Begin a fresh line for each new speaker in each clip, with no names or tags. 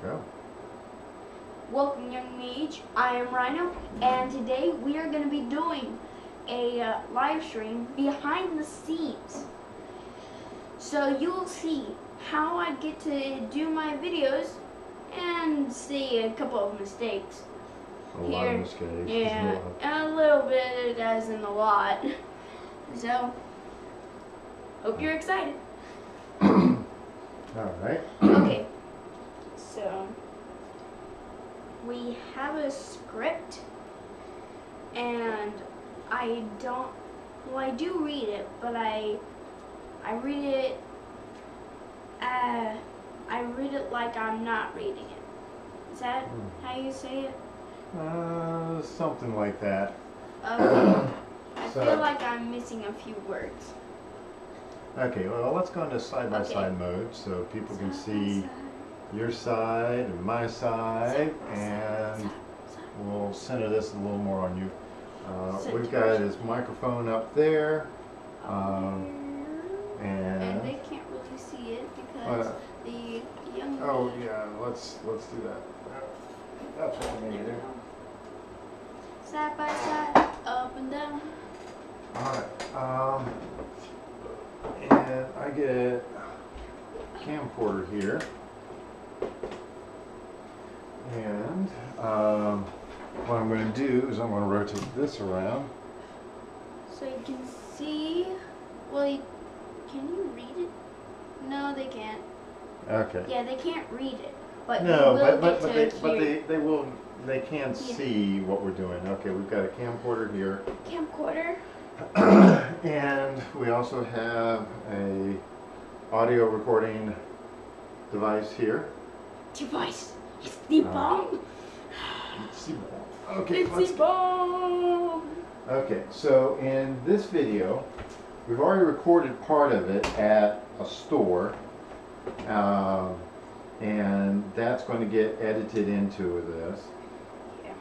Go.
Welcome, young mage. I am Rhino, and today we are going to be doing a live stream behind the scenes. So you will see how I get to do my videos and see a couple of mistakes.
A lot of mistakes.
Yeah, a little bit as in a lot. So, hope you're excited.
Alright.
Okay, so we have a script, and I do read it, but I read it like I'm not reading it. Is that how you say it?
Something like that.
Okay. I feel like I'm missing a few words.
Okay, well, let's go into side-by-side mode so people can see your side and my side, and we'll center this a little more on you. We've got his microphone up there,
and they can't really see it because the young.
Oh yeah, let's do that. That's what we need to do.
Side by side, up and down.
Alright, and I get camcorder here, and what I'm going to do is I'm going to rotate this around.
So you can see, well, can you read it? No, they can't.
Okay.
Yeah, they can't read it, but
no,
you will
they can see what we're doing. Okay, we've got a camcorder here.
Camcorder.
And we also have a audio recording device here.
Device. It's the bomb.
It's the bomb. Okay,
it's the bomb.
Okay, so in this video, we've already recorded part of it at a store, and that's going to get edited into this.
Yeah.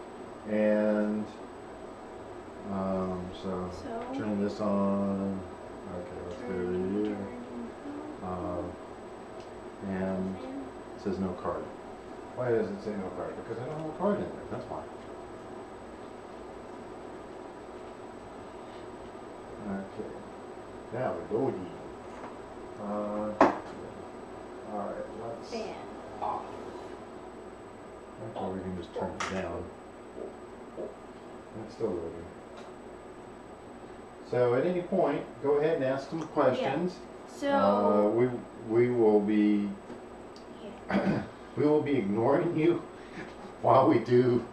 And so turn this on. Okay, let's go to here. And it says no card. Why does it say no card? Because I don't have a card in there. That's why. Okay. Now we're loading. Alright, let's.
Fan off.
Or we can just turn it down. It's still loading. So at any point, go ahead and ask some questions.
Yeah. So
we will be we will be ignoring you while we do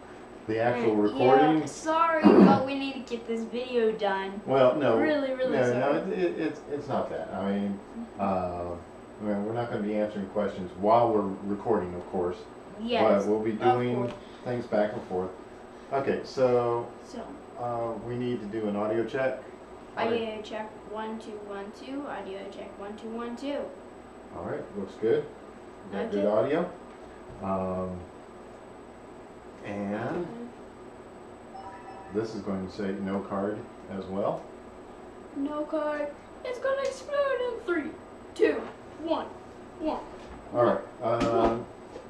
the actual recording.
Yeah, sorry, but we need to get this video done.
Well, no,
really sorry.
No, it's not that. I mean, we're not going to be answering questions while we're recording, of course.
Yes.
But we'll be doing things back and forth. Okay, so we need to do an audio check.
Audio check 1 2 1 2. Audio check 1 2 1 2.
All right, looks good. Got
Okay.
good audio. And this is going to say no card as well.
No card. It's gonna explode in 3 2 1 1.
All right.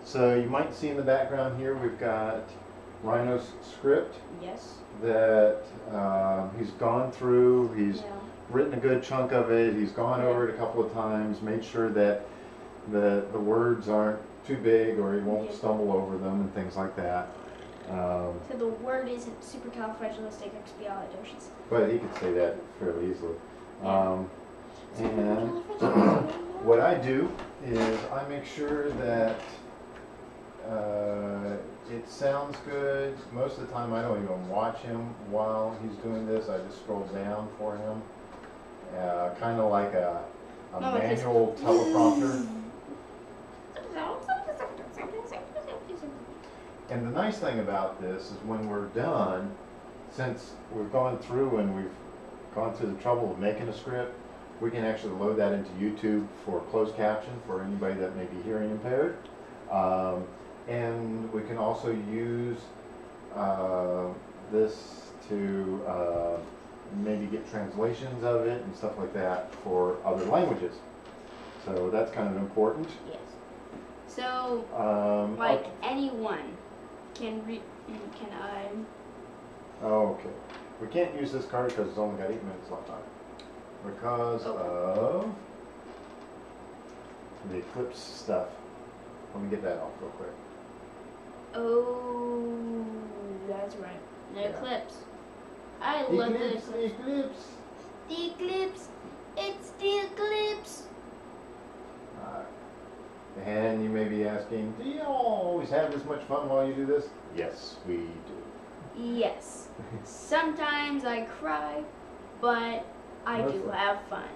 So you might see in the background here we've got Rhino's script.
Yes.
That he's gone through. He's written a good chunk of it. He's gone over it a couple of times, made sure that the words aren't too big or he won't stumble over them and things like that.
So the word isn't supercalifragilisticexpialidocious.
But he could say that fairly easily.
Yeah.
And what I do is I make sure that it sounds good. Most of the time I don't even watch him while he's doing this. I just scroll down for him. Kind of like a manual teleprompter. And the nice thing about this is when we're done, since we've gone through and we've gone through the trouble of making a script, we can actually load that into YouTube for closed caption for anybody that may be hearing impaired. And we can also use this to maybe get translations of it and stuff like that for other languages. So that's kind of important.
Yes. So So, like anyone can
Oh, okay. We can't use this card because it's only got 8 minutes left on it. Because of the eclipse stuff. Let me get that off real quick.
Oh, that's right. The eclipse. I love the eclipse. The eclipse. It's the eclipse.
And you may be asking, do you always have this much fun while you do this? Yes, we do.
Yes. Sometimes I cry, but I do have fun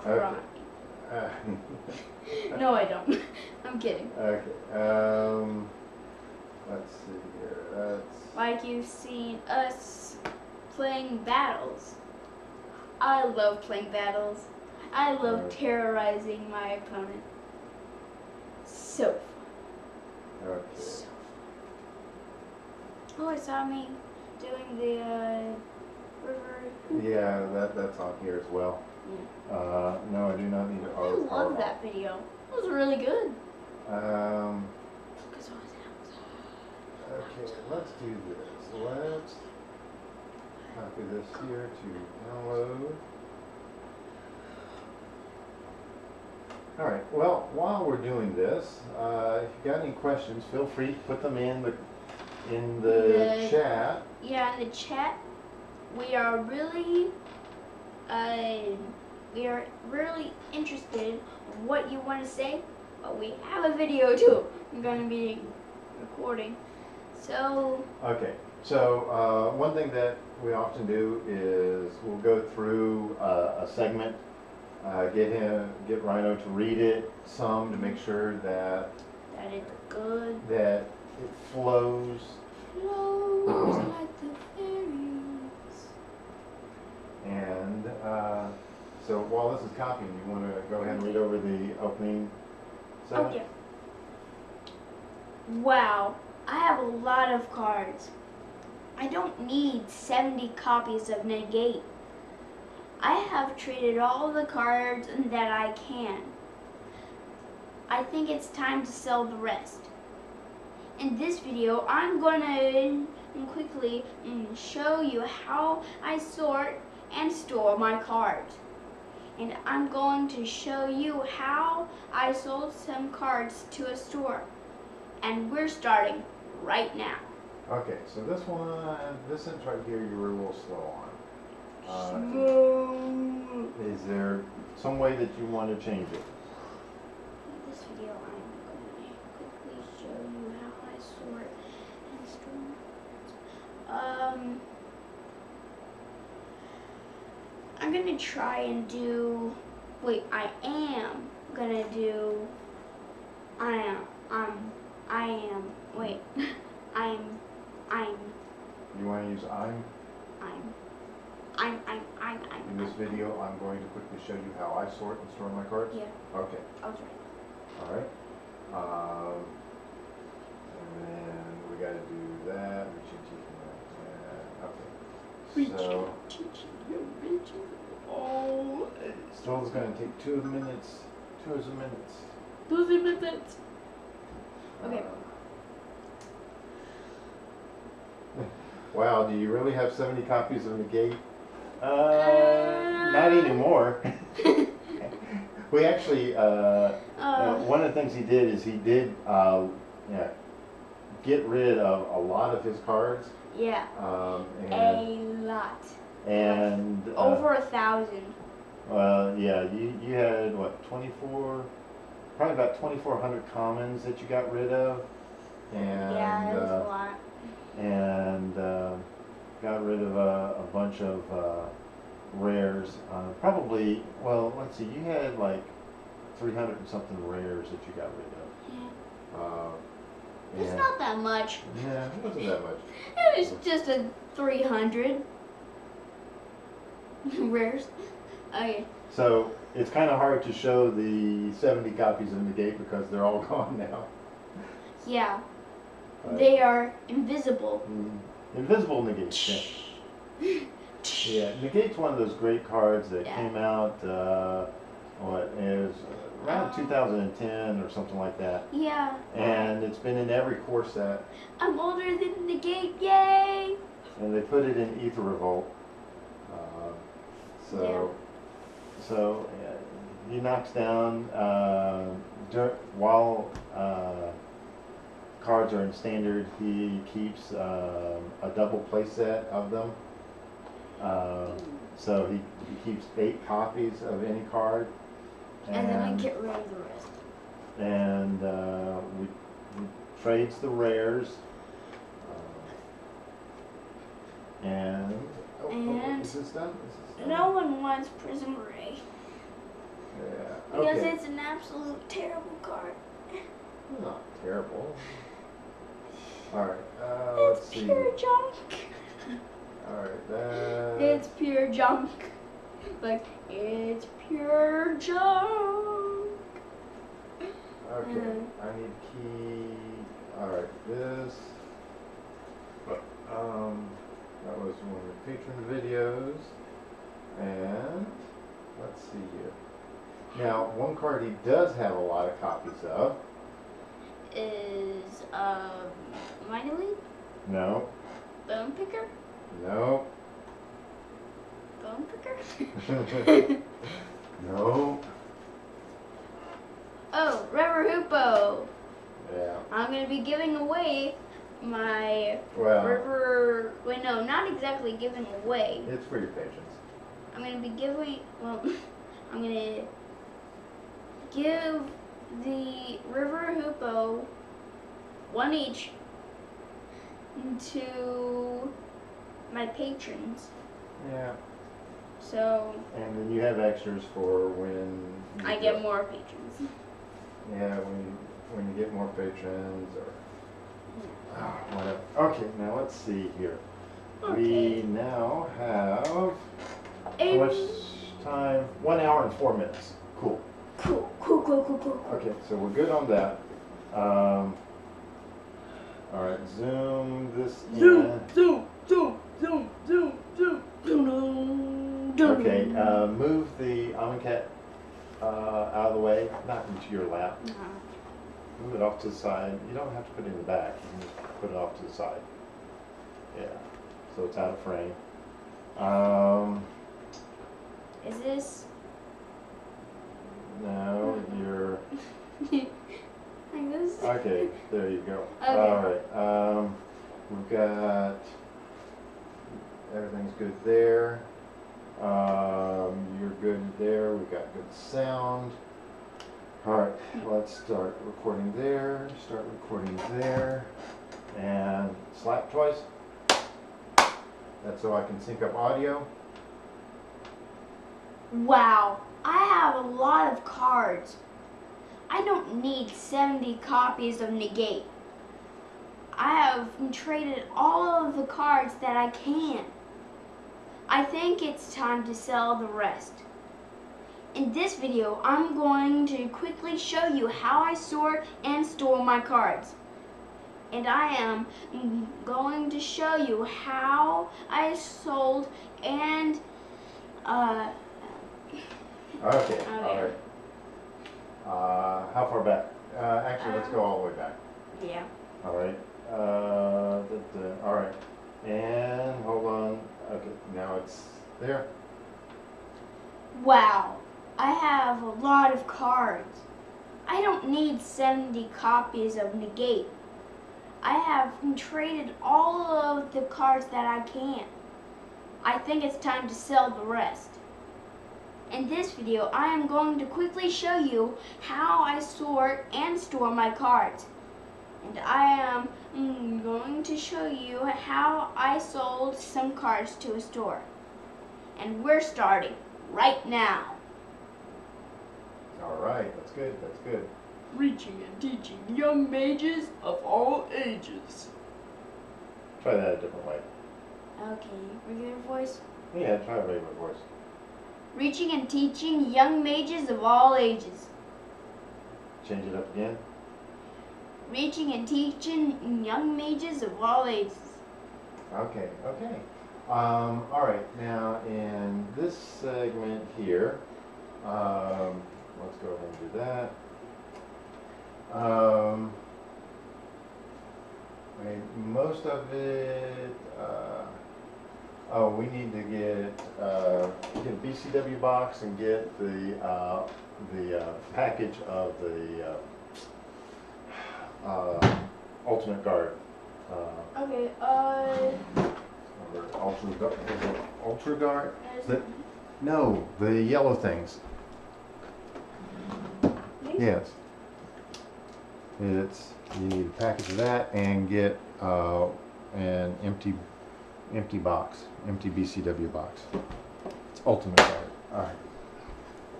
crying.
Okay.
No, I don't. I'm kidding.
Okay. Let's see here. That's
like you've seen us playing battles. I love playing battles. I love terrorizing my opponent. So fun.
okay.
So fun. Oh, I saw me doing the river.
Yeah, that's on here as well.
Yeah.
No, I do not need to.
I love that video. It was really good.
Okay, let's do this. Let's copy this here to download. Alright, well, while we're doing this, if you got any questions, feel free to put them in the chat.
Yeah, in the chat. We are really interested in what you want to say, but we have a video too. I'm going to be recording. So
okay, so one thing that we often do is we'll go through a segment, get Rhino to read it some to make sure that
it's good,
that it flows
like the fairies.
And so while this is copying, you want to go ahead and read over the opening segment?
Okay. Wow. I have a lot of cards. I don't need 70 copies of Negate. I have traded all the cards that I can. I think it's time to sell the rest. In this video, I'm gonna quickly show you how I sort and store my cards. And I'm going to show you how I sold some cards to a store. And we're starting right now.
Okay, so this sentence right here you were a little slow on. Is there some way that you want to change it?
In this video, I'm going to quickly show you how I sort and store. I'm going to try and do, wait, I am going to do,
You want to use I'm? In this video, I'm going to quickly show you how I sort and store my cards?
Yeah.
Okay.
I was right.
Alright. And then we got to do that. Okay. So, still is going to take 2 minutes. 2 minutes.
2 minutes. Okay.
Wow, do you really have 70 copies of Negate? Not anymore. We actually, one of the things he did is he did get rid of a lot of his cards.
Yeah. A lot.
And
over 1,000.
Well, yeah, you had what, 24, probably about 2,400 commons that you got rid of, and
yeah, that was a lot.
And got rid of a bunch of rares. Probably, well, let's see, you had like 300 and something rares that you got rid of.
Yeah. It's not that much.
Yeah, it wasn't that much.
It was just a 300 rares. Okay.
So it's kind of hard to show the 70 copies of Negate because they're all gone now.
Yeah. They are invisible.
Invisible Negate. Yeah. Yeah, Negate's one of those great cards that came out, around 2010 or something like that.
Yeah.
And it's been in every core set.
I'm older than the gate, yay!
And they put it in Ether Revolt. So he knocks down while cards are in standard. He keeps a double play set of them. So he keeps 8 copies of any card.
And then I get rid of the rest.
And we trades the rares. And is this done?
No one wants Prism Ray.
Yeah.
Because
Okay.
it's an absolute terrible card.
Not terrible. All right.
It's
Let's see.
pure junk.
All right.
It's pure junk. Like, it's pure junk.
Okay. I need key. All right. This. That was one of the patron videos. And let's see here. Now, one card he does have a lot of copies of
Is, Mighty League?
No.
Bone Picker?
No.
Bone Picker?
No.
Oh, River Hoopo.
Yeah.
I'm going to be giving away my
Well,
River... Wait, no, not exactly giving away.
it's for your patrons.
I'm going to be giving... Well, I'm going to give the River Hoopo, one each, to my patrons.
Yeah.
So
And then you have extras for when you
I get more patrons.
Yeah, when you get more patrons or whatever. Okay, now let's see here.
Okay.
We now have how
And
much time? 1 hour and 4 minutes. Cool.
cool.
Okay, so we're good on that. All right, zoom this in.
Zoom.
Okay, move the Amonkhet out of the way, not into your lap. Move it off to the side. You don't have to put it in the back. You can just put it off to the side. Yeah, so it's out of frame.
Is this?
No, you're...
Like this?
Okay, there you go.
Okay.
All right, we've got... Everything's good there. You're good there. We've got good sound. All right, let's start recording there. Start recording there. And slap twice. That's so I can sync up audio.
Wow, I have a lot of cards. I don't need 70 copies of Negate. I have traded all of the cards that I can. I think it's time to sell the rest. In this video, I'm going to quickly show you how I sort and store my cards. And I am going to show you how I sold and
Okay, all right. How far back? Actually, let's go all the way back.
yeah.
All right. All right. And hold on. Okay, now it's there.
Wow, I have a lot of cards. I don't need 70 copies of Negate. I have traded all of the cards that I can. I think it's time to sell the rest. In this video, I am going to quickly show you how I sort and store my cards. And I am going to show you how I sold some cards to a store. And we're starting right now.
All right, that's good. That's good.
Reaching and teaching young mages of all ages.
Try that a different way.
Okay, regular voice.
Yeah, try a regular voice.
Reaching and teaching young mages of all ages.
Change it up again.
Reaching and teaching young mages of all ages.
Okay, okay. All right, now in this segment here, let's go ahead and do that. I mean, most of it, oh, we need to get a BCW box and get the package of the Ultimate Guard.
Okay,
Ultra Guard? No, the yellow things.
these?
Yes. You need a package of that and get an empty box, empty BCW box. It's Ultimate Guard. All right.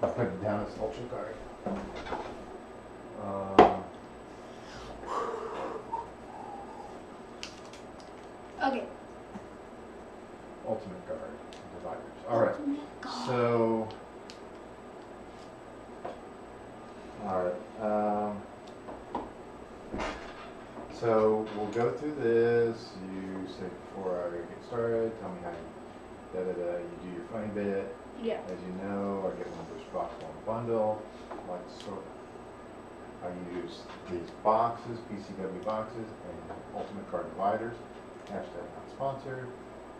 I'll put it down as Ultra Guard.
Okay.
Ultimate Guard dividers. All right.
Ultimate Guard.
All right. So we'll go through this. You say before I get started, tell me how you you do your funny bit.
Yeah.
As you know, I get one of those box one bundle. Like I use these boxes, PCW boxes, and Ultimate Card dividers. Hashtag not sponsored.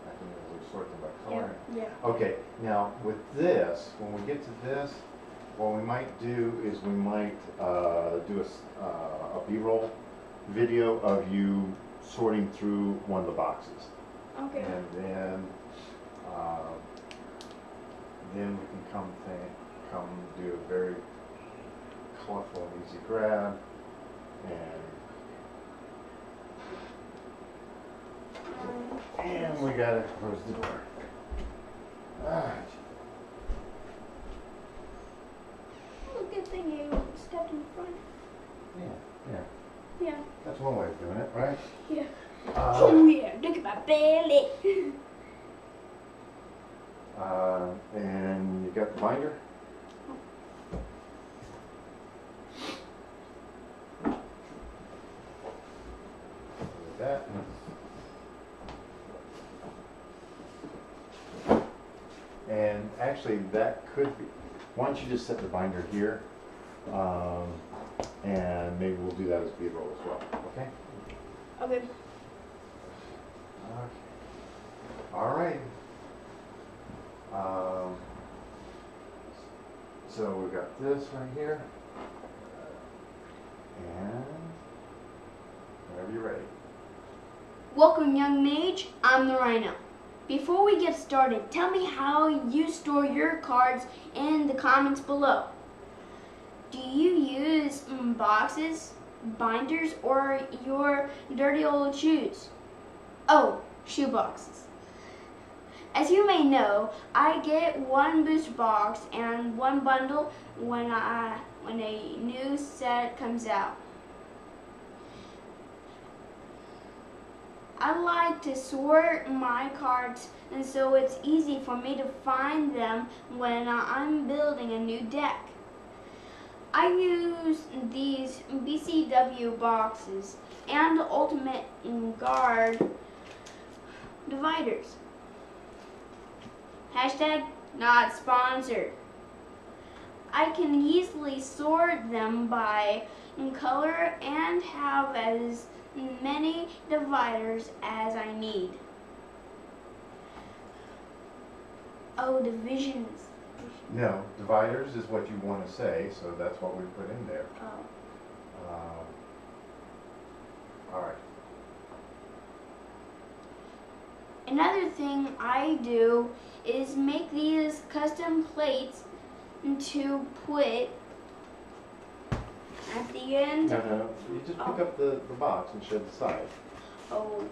I can usually sort them by color.
Yeah.
Okay, now with this, when we get to this, what we might do is we might do a B-roll video of you sorting through one of the boxes.
Okay.
And then we can come do a very colorful and easy grab, and we gotta close the door. Alright.
Oh, good thing you stepped in front.
Yeah.
Yeah.
That's one way of doing it, right?
Yeah. Oh yeah, look at my belly.
And you got the binder? Like that. And actually that could be, why don't you just set the binder here, and maybe we'll do that as B-roll as well, okay?
Okay.
Okay. All right. So we've got this right here, and whenever you're ready.
Welcome, young mage. I'm the Rhino. Before we get started, tell me how you store your cards in the comments below. Do you use boxes, binders, or your dirty old shoes? Oh, shoe boxes. As you may know, I get one booster box and one bundle when a new set comes out. I like to sort my cards, and so it's easy for me to find them when I'm building a new deck. I use these BCW boxes and Ultimate Guard dividers. Hashtag not sponsored. I can easily sort them by color and have as many dividers as I need. Oh, divisions.
No, dividers is what you want to say, so that's what we put in there.
Oh.
All right.
Another thing I do is make these custom plates to put at the end.
No, you just pick up the box and shed the side.
Oh.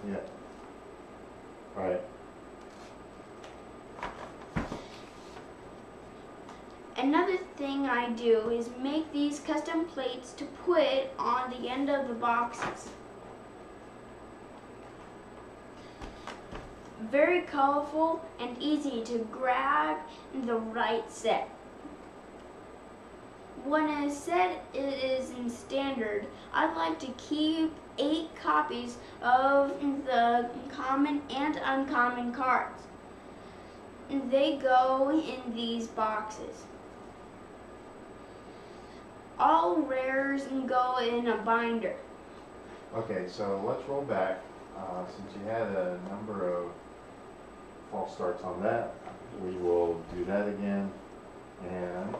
Yeah. All right.
Another thing I do is make these custom plates to put on the end of the boxes. Very colorful and easy to grab the right set. When a set is in standard, I like to keep 8 copies of the common and uncommon cards. They go in these boxes. All rares go in a binder.
Okay, so let's roll back. Since you had a number of false starts on that, we will do that again. And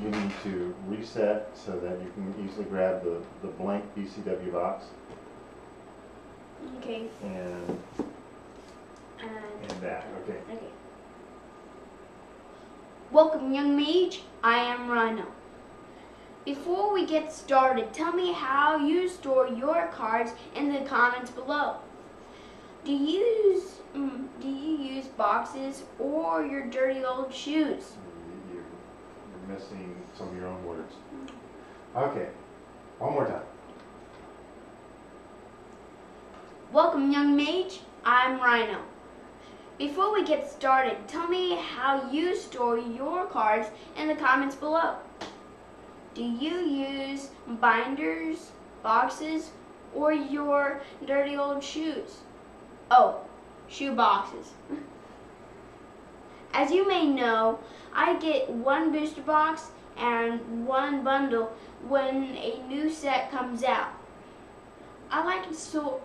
you need to reset so that you can easily grab the blank BCW box.
Okay.
And that. Okay.
Okay. Welcome, young mage. I am Rhino. Before we get started, tell me how you store your cards in the comments below. Do you use boxes or your dirty old shoes?
You're missing some of your own words. Okay, one more time.
Welcome, young mage. I'm Rhino. Before we get started, tell me how you store your cards in the comments below. Do you use binders, boxes, or your dirty old shoes? Oh, shoe boxes. As you may know, I get one booster box and one bundle when a new set comes out. I like to sort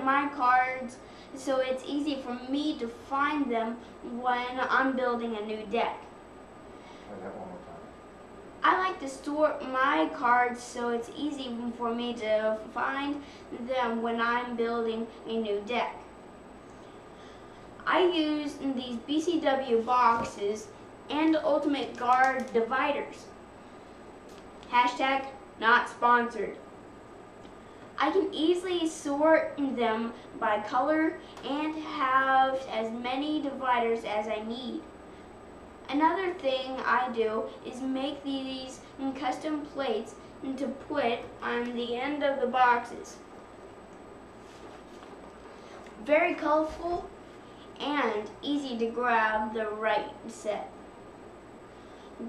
my cards so it's easy for me to find them when I'm building a new deck.
Try that one more time.
I like to sort my cards so it's easy for me to find them when I'm building a new deck. I use these BCW boxes and Ultimate Guard dividers. Hashtag not sponsored. I can easily sort them by color and have as many dividers as I need. Another thing I do is make these custom plates to put on the end of the boxes. Very colorful and easy to grab the right set.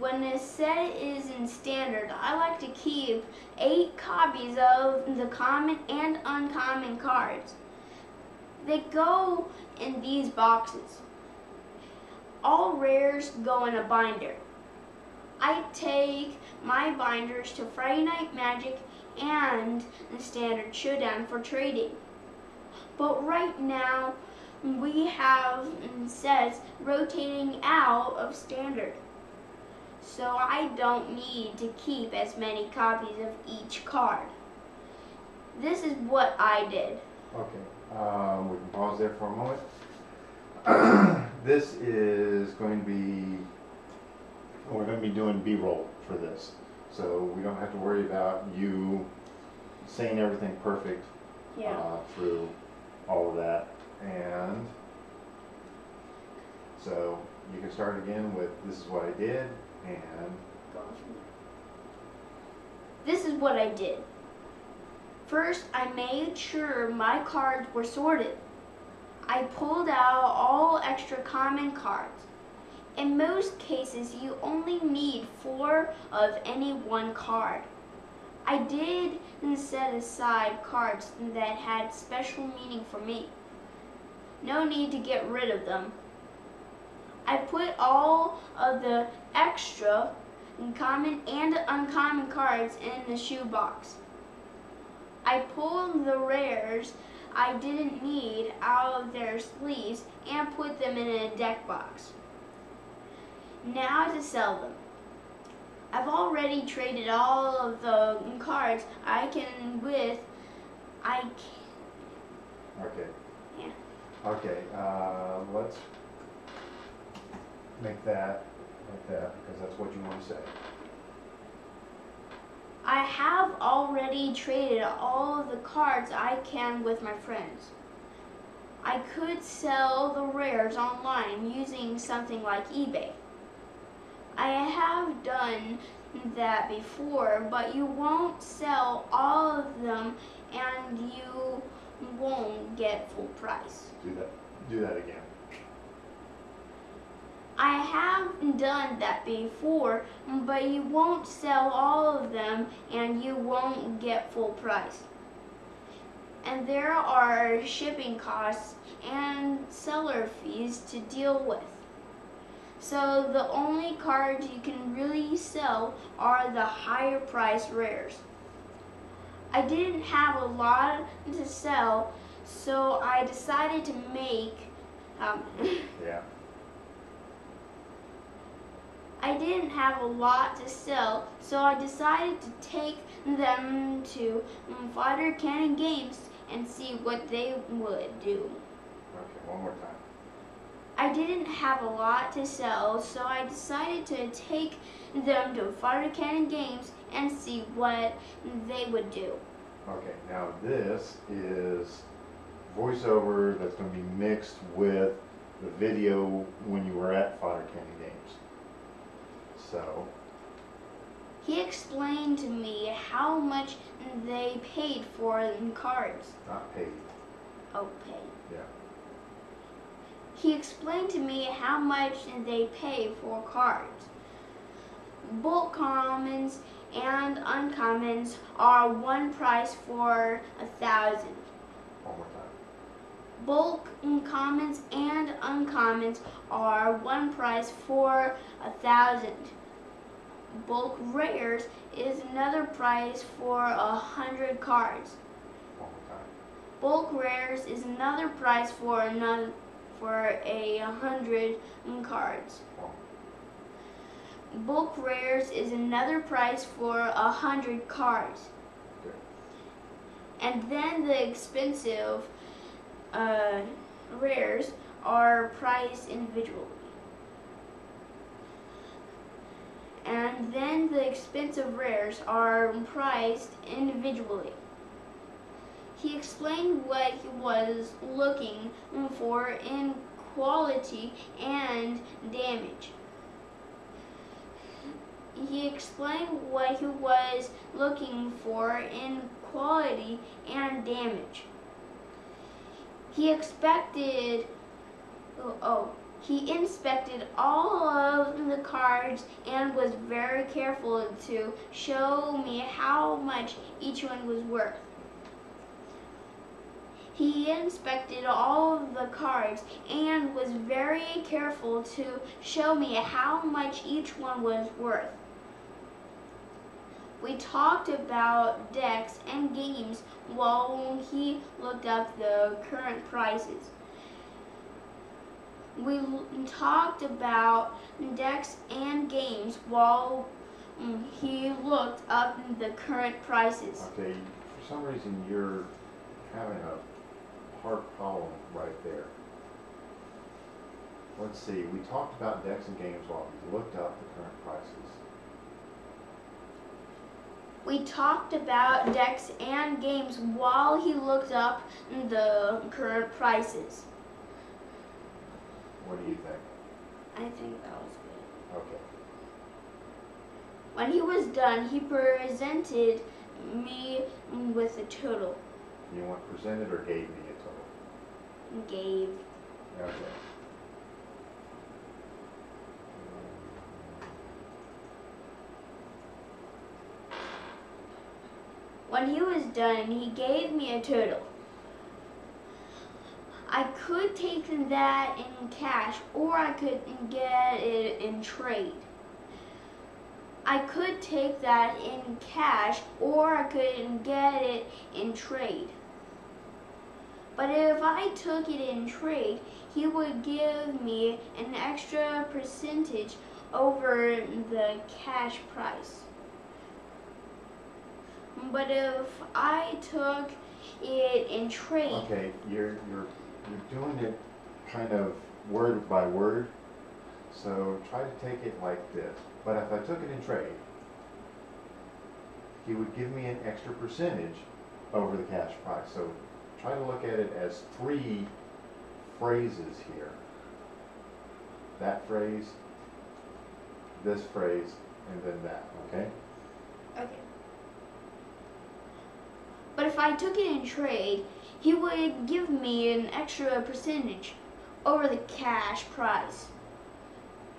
When a set is in standard, I like to keep 8 copies of the common and uncommon cards. They go in these boxes. All rares go in a binder. I take my binders to Friday Night Magic and the Standard Showdown for trading. But right now, we have sets rotating out of Standard. So I don't need to keep as many copies of each card. This is what I did.
Okay, we can pause there for a moment. This is going to be, we're going to be doing B-roll for this. So we don't have to worry about you saying everything perfect through all of that. And so you can start again with this is what I did. And
this is what I did. First, I made sure my cards were sorted. I pulled out all extra common cards. In most cases, you only need 4 of any one card. I did set aside cards that had special meaning for me. No need to get rid of them. I put all of the extra common and uncommon cards in the shoebox. I pulled the rares I didn't need out of their sleeves and put them in a deck box. Now to sell them. I've already traded all of the cards
Okay.
Yeah.
Okay, let's make that like that because that's what you want to say.
I have already traded all of the cards I can with my friends. I could sell the rares online using something like eBay. I have done that before, but you won't sell all of them and you won't get full price.
Do that again.
I have done that before, but you won't sell all of them and you won't get full price. And there are shipping costs and seller fees to deal with. So the only cards you can really sell are the higher price rares. I didn't have a lot to sell, so I decided to make
Yeah.
I didn't have a lot to sell, so I decided to take them to Fodder Cannon Games and see what they would do.
Okay, one more time.
I didn't have a lot to sell, so I decided to take them to Fodder Cannon Games and see what they would do.
Okay, now this is voiceover that's going to be mixed with the video when you were at Fodder Candy Games. So,
He explained to me how much they paid for the cards.
not paid.
Oh, paid.
Yeah.
He explained to me how much they pay for cards. Bulk commons and uncommons are one price for 1,000.
One more time.
Bulk commons and uncommons are one price for 1,000. Bulk rares is another price for 100 cards.
One more time.
Bulk rares is another price for 100 cards. Bulk rares is another price for 100 cards.
Okay.
And then the expensive rares are priced individually. And then the expensive rares are priced individually. He explained what he was looking for in quality and damage. He explained what he was looking for in quality and damage. He inspected all of the cards and was very careful to show me how much each one was worth. He inspected all of the cards and was very careful to show me how much each one was worth. We talked about decks and games while he looked up the current prices. We talked about decks and games while he looked up the current prices.
Okay, for some reason you're having a hard problem right there. Let's see, we talked about decks and games while we looked up the current prices.
We talked about decks and games while he looked up the current prices.
What do you think?
I think that was good.
Okay.
When he was done, he presented me with a total.
You want presented or gave me a total?
Gave.
Okay.
When he was done, he gave me a total. I could take that in cash or I could get it in trade. I could take that in cash or I could get it in trade. But if I took it in trade, he would give me an extra percentage over the cash price. But if I took it in trade...
Okay, you're doing it kind of word by word, so try to take it like this. But if I took it in trade, he would give me an extra percentage over the cash price. So try to look at it as three phrases here. That phrase, this phrase, and then that, okay?
Okay. But if I took it in trade, he would give me an extra percentage over the cash price.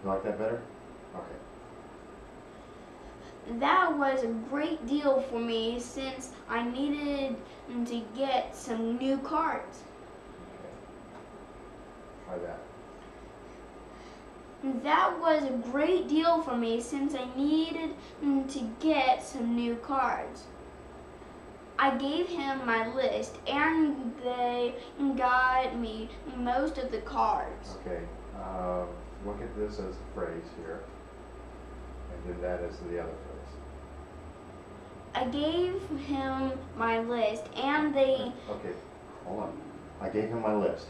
You like that better? Okay.
That was a great deal for me since I needed to get some new cards.
Okay. Try
that was a great deal for me since I needed to get some new cards. I gave him my list and they got me most of the cards.
Okay, look at this as a phrase here, and then that as the other phrase.
I gave him my list and they...
Okay, hold on. I gave him my list.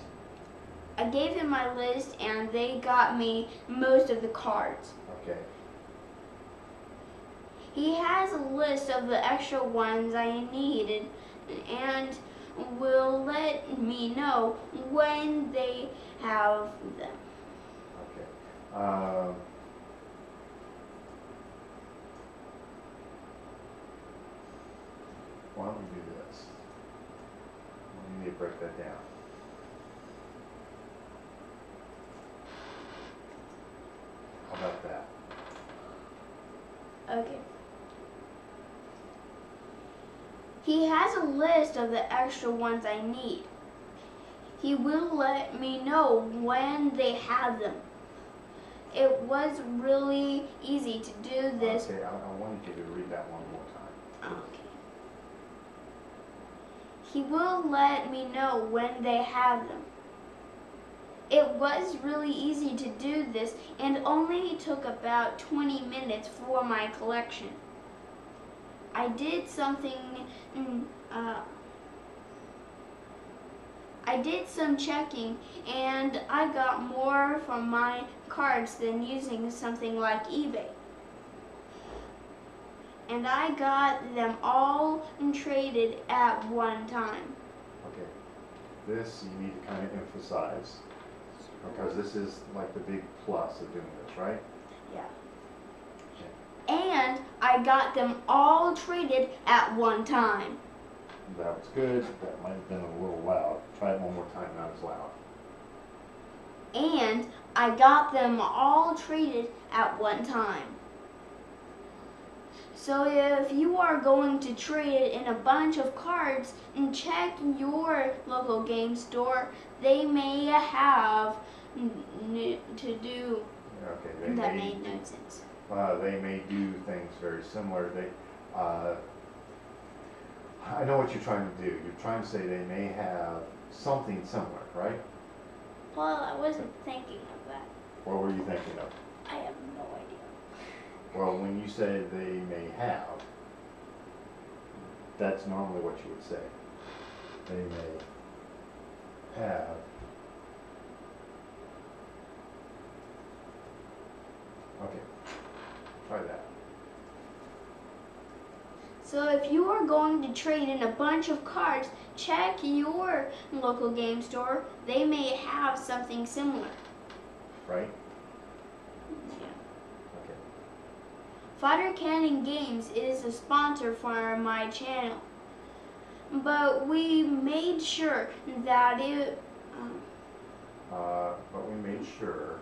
I gave him my list and they got me most of the cards.
Okay.
He has a list of the extra ones I needed and will let me know when they have them.
Okay. Why don't we do this? We need to break that down. How about that?
Okay. He has a list of the extra ones I need. He will let me know when they have them. It was really easy to do this.
Okay, I wanted you to read that one more time.
Okay. He will let me know when they have them. It was really easy to do this and only took about 20 minutes for my collection. I did some checking and I got more from my cards than using something like eBay. And I got them all traded at one time.
Okay, this you need to kind of emphasize because this is like the big plus of doing this, right?
Yeah. And I got them all traded at one time.
That was good. That might have been a little loud. Try it one more time, not as loud.
And I got them all traded at one time. So if you are going to trade in a bunch of cards, and check your local game store. They may have to do.
Okay,
that made no sense.
They may do things very similar. I know what you're trying to do. You're trying to say they may have something similar, right?
Well, I wasn't thinking of that.
What were you thinking of?
I have no idea.
Well, when you say they may have, that's normally what you would say. They may have. Okay, try that.
So if you are going to trade in a bunch of cards, check your local game store. They may have something similar.
Right?
Yeah.
Okay.
Fodder Cannon Games is a sponsor for my channel. But we made sure that it...
but we made sure,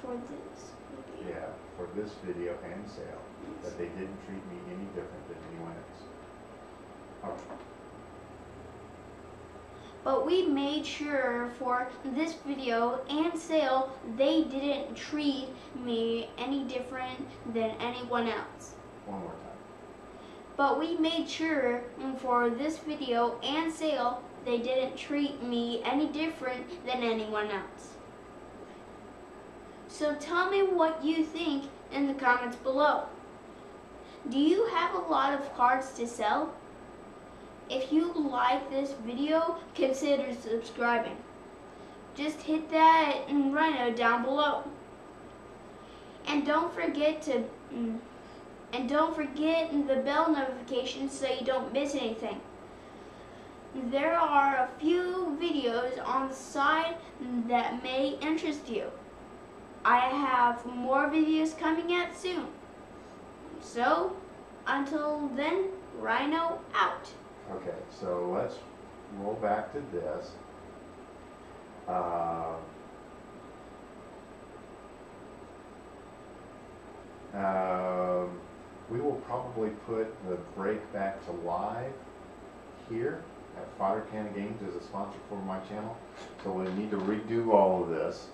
for this video.
yeah, for this video and sale, that they didn't treat me any different than anyone else. Okay.
But we made sure for this video and sale, they didn't treat me any different than anyone else.
One more time.
But we made sure for this video and sale, they didn't treat me any different than anyone else. So tell me what you think in the comments below. Do you have a lot of cards to sell? If you like this video, consider subscribing. Just hit that Rhino down below. And don't forget the bell notification so you don't miss anything. There are a few videos on the side that may interest you. I have more videos coming out soon. So, until then, Rhino out.
Okay, so let's roll back to this. We will probably put the break back to live here at Fodder Cannon Games as a sponsor for my channel. So we need to redo all of this.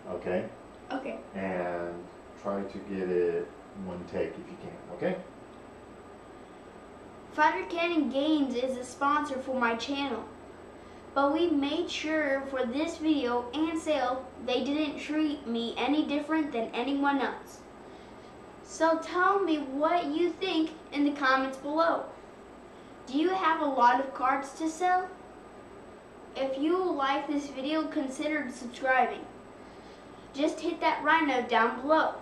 Okay?
Okay.
And try to get it one take if you can, okay?
Fighter Cannon Games is a sponsor for my channel, but we made sure for this video and sale they didn't treat me any different than anyone else. So tell me what you think in the comments below. Do you have a lot of cards to sell? If you like this video, consider subscribing. Just hit that Rhino down below.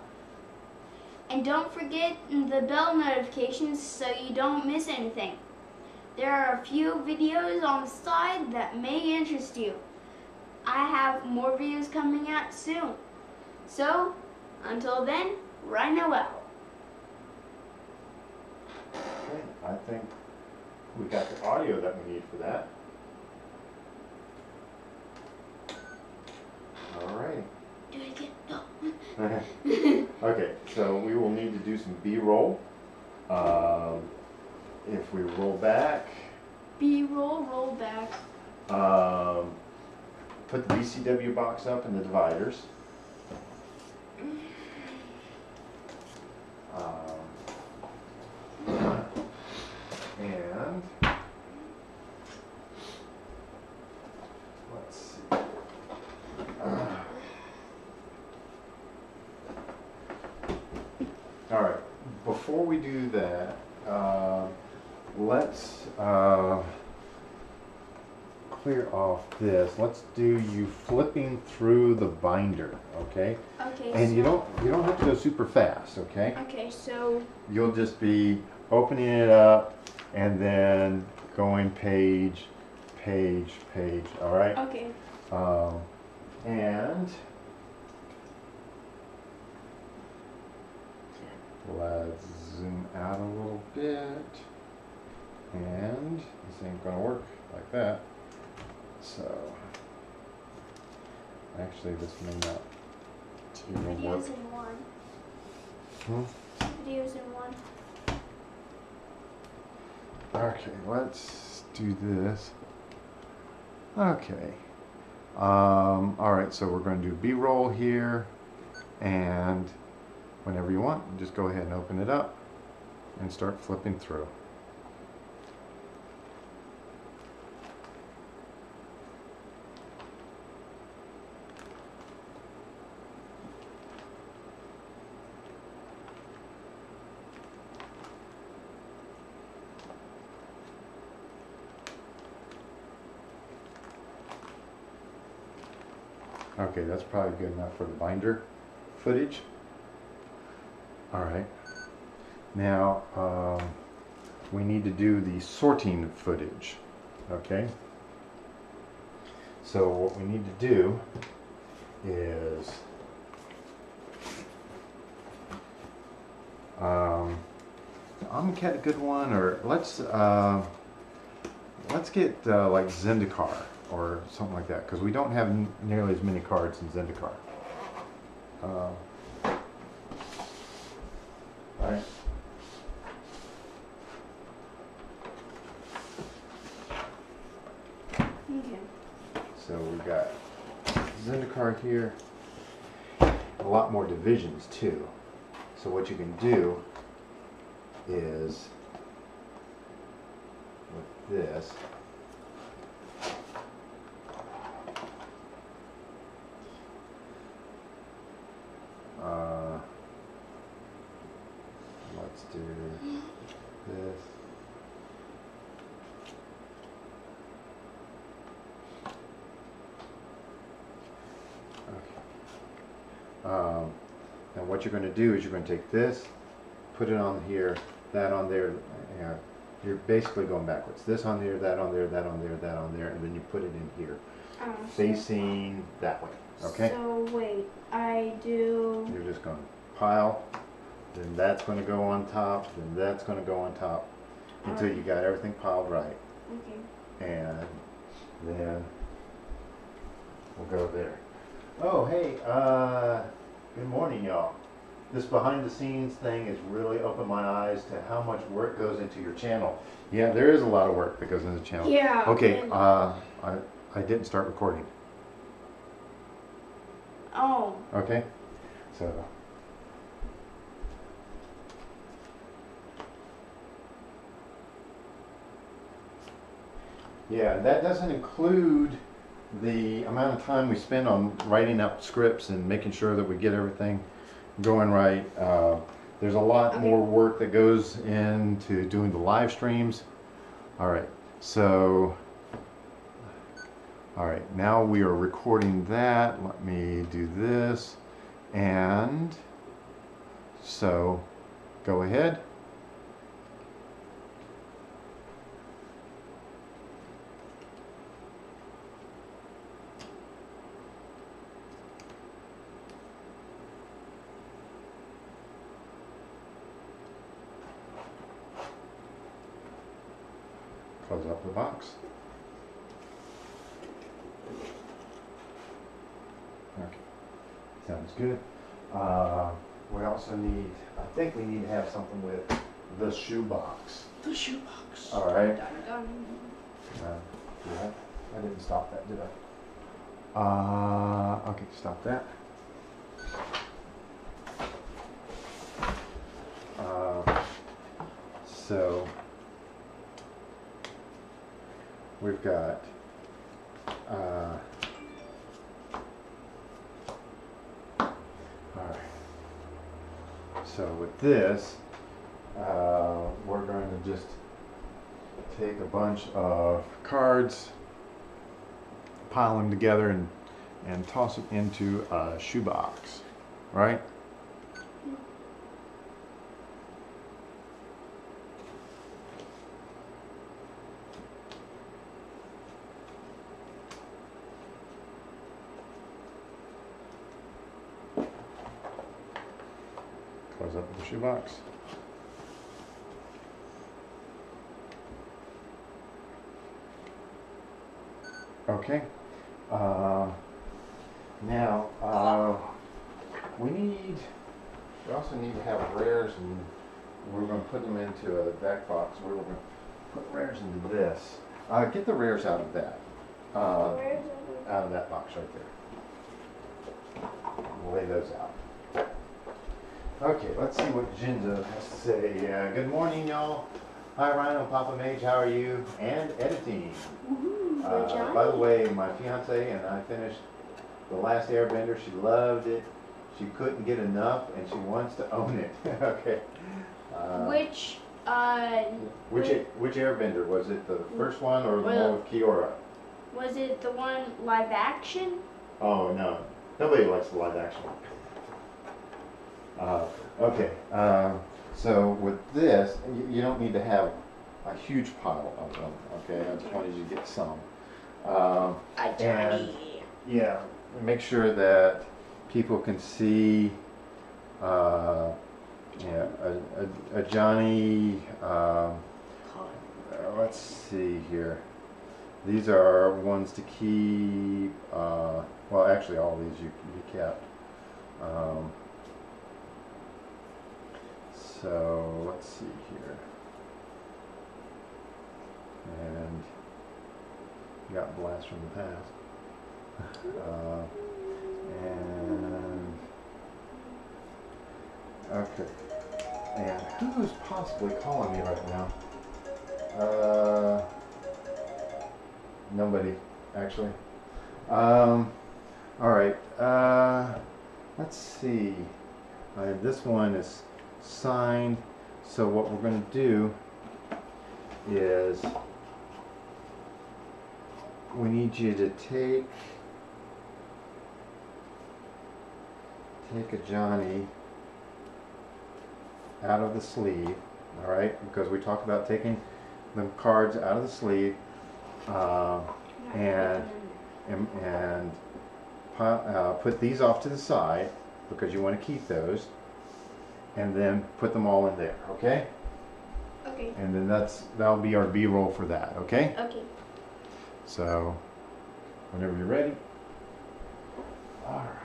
And don't forget the bell notifications so you don't miss anything. There are a few videos on the side that may interest you. I have more videos coming out soon. So, until then, Rhino out.
Okay, I think we got the audio that we need for that. All right.
Do it again. No.
Okay, so we will need to do some B-roll. If we roll back,
B-roll, roll back.
put the BCW box up in the dividers. And let's see. All right, before we do that, let's clear off this. Let's do you flipping through the binder, okay?
Okay.
And
so,
you don't have to go super fast, okay?
Okay, so
You'll just be opening it up and then going page, page, page. All right.
okay.
And let's zoom out a little bit. And this ain't gonna work like that. So actually, this may not
Two
even
videos
work.
in one.
Hmm?
2 videos in one.
Okay, let's do this. Okay. All right, so we're going to do B-roll here, and whenever you want, just go ahead and open it up and start flipping through. Okay, that's probably good enough for the binder footage. All right. Now, we need to do the sorting footage, okay? So what we need to do is Amonkhet a good one, or let's get like Zendikar or something like that, because we don't have nearly as many cards in Zendikar. All right.
Okay.
So we've got Zendikar here. A lot more divisions too. So what you can do is with this. Let's do this. And what you're going to do is you're going to take this, put it on here, that on there. You're basically going backwards. This on there, that on there, that on there, that on there, and then you put it in here, facing that way. Okay?
So wait, I do.
You're just going to pile, then that's going to go on top, then that's going to go on top, until you got everything piled right.
Okay.
And then we'll go there. Oh, hey, good morning, y'all. This behind the scenes thing has really opened my eyes to how much work goes into your channel. Yeah, there is a lot of work that goes into the channel.
Yeah.
Okay, I didn't start recording.
Oh.
Okay, So. Yeah, that doesn't include the amount of time we spend on writing up scripts and making sure that we get everything going right. There's a lot more work that goes into doing the live streams. All right, so, all right, now we are recording that. Let me do this. And so, go ahead. Close up the box. Okay, sounds good. We also need, I think we need to have something with the shoebox.
The shoebox.
All right.
Dun, dun, dun.
Yeah, I didn't stop that, did I? Okay, stop that. So we've got all right. So with this, we're going to just take a bunch of cards, pile them together, and toss them into a shoebox, right? Close up the shoebox. Okay. Now we also need to have rares, and we're going to put them into a deck box. We're going to put rares into this. Get the rares out of that. Out of that box right there. We'll lay those out. Okay, let's see what Jinza has to say. Good morning, y'all. Hi, Rhino, Papa Mage. How are you? And editing. By the way, my fiance and I finished The Last Airbender. She loved it. She couldn't get enough, and she wants to own it. Okay. Which Airbender? Was it the first one or the one with Kiora?
Was it the one live action?
Oh, no. Nobody likes the live action. Okay. So with this, you don't need to have a huge pile of them. Okay. I just wanted you to get some. And yeah, make sure that people can see. Yeah, a Johnny. Let's see here. These are ones to keep. Well, actually, all these you kept. So let's see here. And you got Blast from the Past. And okay. And who's possibly calling me right now? Nobody, actually. All right. Let's see. This one is signed. So what we're going to do is we need you to take a Johnny out of the sleeve, all right? Because we talked about taking the cards out of the sleeve, and put these off to the side because you want to keep those, and then put them all in there, okay?
Okay.
And then that'll be our B-roll for that, okay?
Okay.
So, whenever you're ready. All right.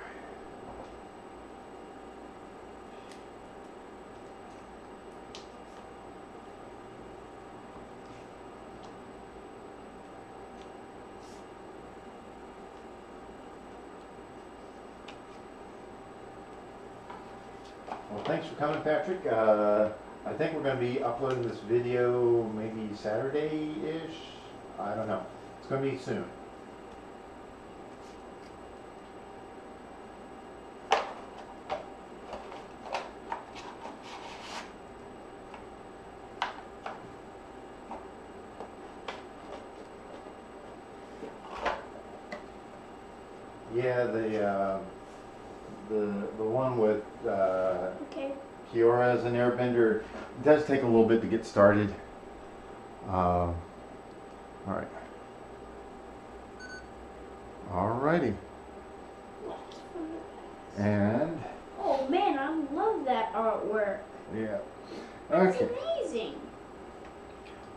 Well, thanks for coming, Patrick. I think we're going to be uploading this video maybe Saturday-ish. I don't know. It's going to be soon. Yeah, the one with
Okay.
Kiora as an airbender, it does take a little bit to get started. All right. Alrighty. And
Oh man, I love that artwork.
yeah.
It's
Okay.
amazing.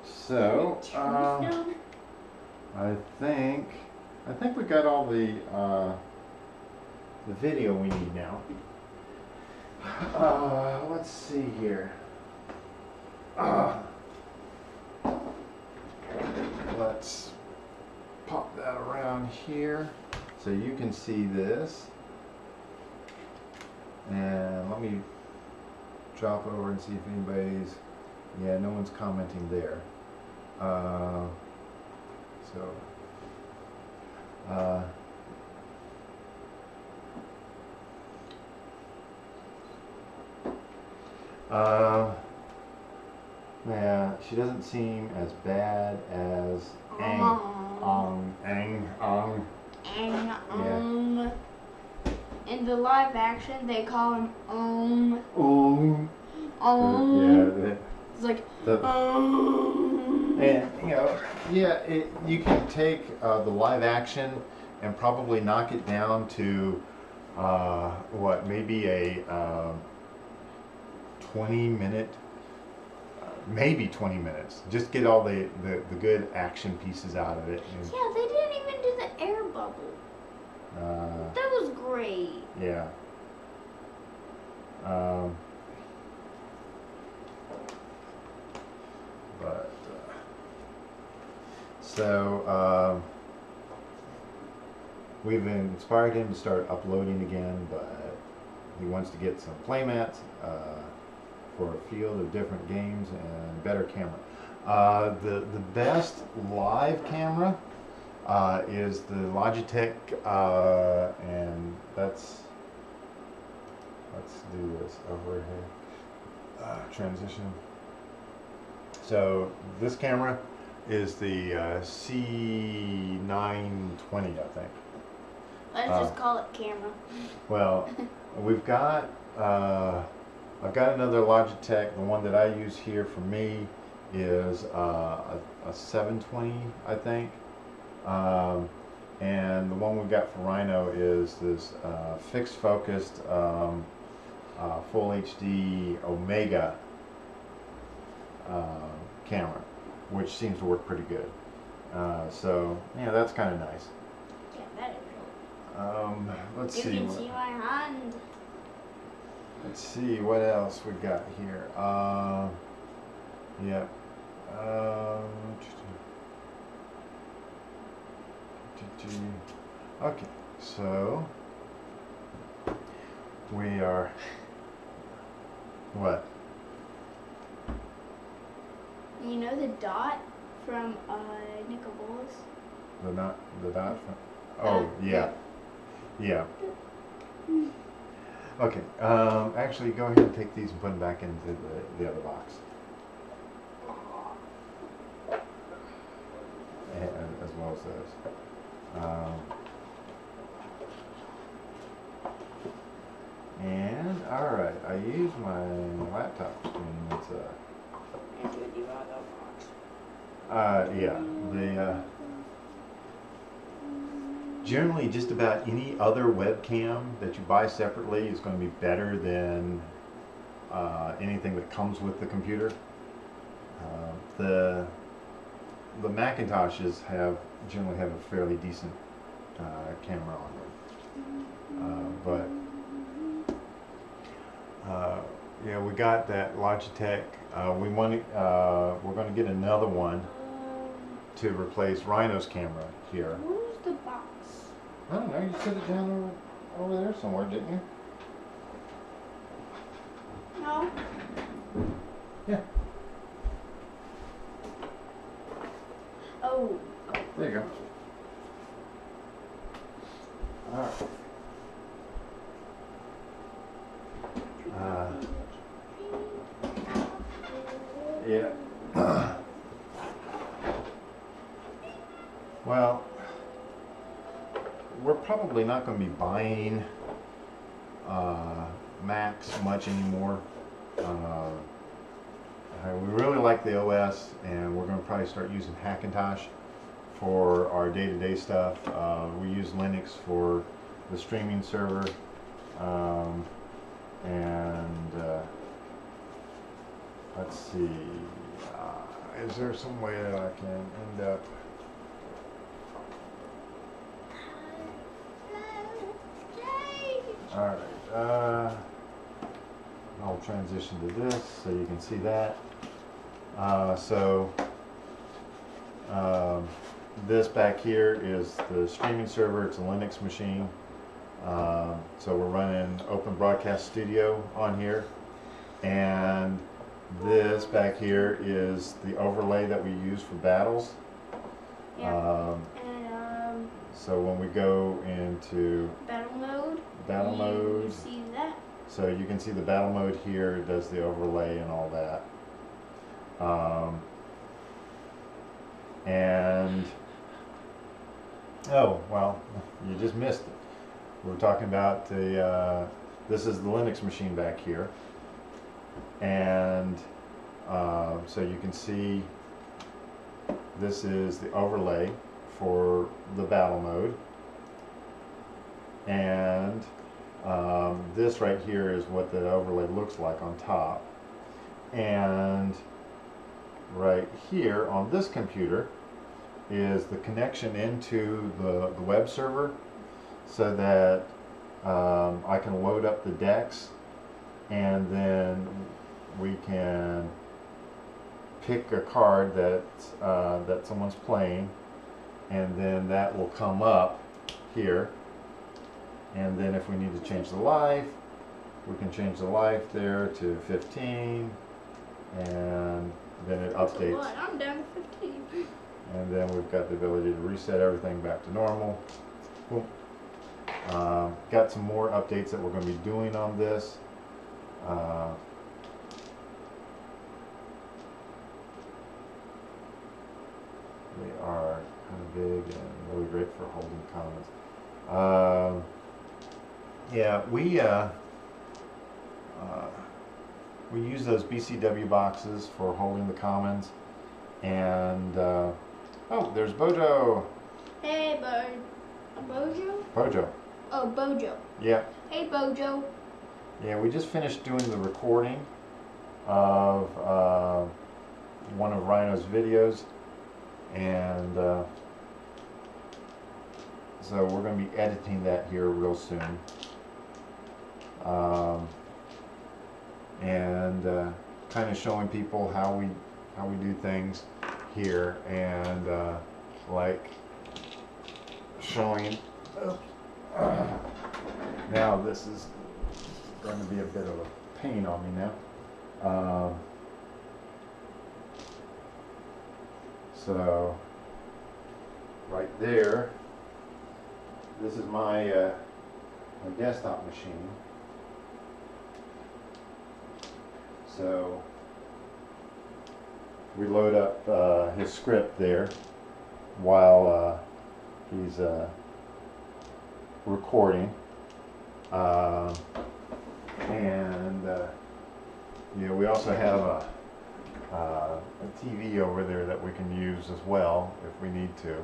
So I think we got all the video we need now. Let's see here. Let's pop that around here so you can see this. And let me drop over and see if anybody's, yeah, no one's commenting there. Yeah, she doesn't seem as bad as Ang. Yeah.
In the live action, they call him
Yeah.
It's like
And you know, yeah, you can take the live action and probably knock it down to what, maybe a 20-minute, maybe 20 minutes. Just get all the good action pieces out of it. And,
yeah, they didn't even do the air bubble. That was great.
Yeah. So we've inspired him to start uploading again, but he wants to get some playmats for a field of different games and better camera. The best live camera is the Logitech, and let's do this over here. Transition. So this camera is the C920, I think.
Let's just call it camera.
Well, we've got, I've got another Logitech. The one that I use here for me is a 720, I think. And the one we've got for Rhino is this fixed focused full HD Omega camera, which seems to work pretty good. So yeah, that's kind of nice.
Yeah, that is cool.
Let's
You
see.
can see my hand.
Let's see what else we got here. Yeah. Okay, so we are what?
You know the dot from Nicol Bolas?
The dot from, oh yeah. Yeah. Okay, actually go ahead and take these and put them back into the other box. As well as those. And alright, I use my laptop screen. It's yeah, generally just about any other webcam that you buy separately is going to be better than anything that comes with the computer. The Macintoshes generally have a fairly decent camera on them, yeah, we got that Logitech. We're going to get another one to replace Rhino's camera here.
Where's the box?
I don't know. You set it down over there somewhere, didn't you?
ball?
Yeah.
Oh.
There you go. All right. Yeah. Well, we're probably not going to be buying Max much anymore. We really like the OS, and we're going to probably start using Hackintosh for our day-to-day stuff. We use Linux for the streaming server, and let's see, is there some way that I can end up? Alright, I'll transition to this so you can see that. This back here is the streaming server. It's a Linux machine. So we're running Open Broadcast Studio on here. And this back here is the overlay that we use for battles.
Yeah.
So when we go into
battle mode,
you
see that.
So you can see the battle mode here. It does the overlay and all that. And oh well, you just missed it. We're talking about the this is the Linux machine back here, and so you can see this is the overlay for the battle mode, and this right here is what the overlay looks like on top. And right here on this computer is the connection into the web server, so that I can load up the decks, and then we can pick a card that that someone's playing, and then that will come up here. And then if we need to change the life, we can change the life there to 15, and then it updates.
What? I'm down to 15.
And then we've got the ability to reset everything back to normal. Boom. Got some more updates that we're going to be doing on this. They are kind of big and really great for holding comments. Yeah, we use those BCW boxes for holding the commons, and oh, there's Bojo.
Hey, bird. Bojo?
Bojo.
Oh, Bojo.
Yeah.
Hey, Bojo.
Yeah, we just finished doing the recording of one of Rhino's videos, and so we're going to be editing that here real soon. And kind of showing people how we do things here, and like showing. Now this is going to be a bit of a pain on me now. So right there, this is my my desktop machine. So we load up his script there while he's recording, and yeah, we also have a TV over there that we can use as well if we need to.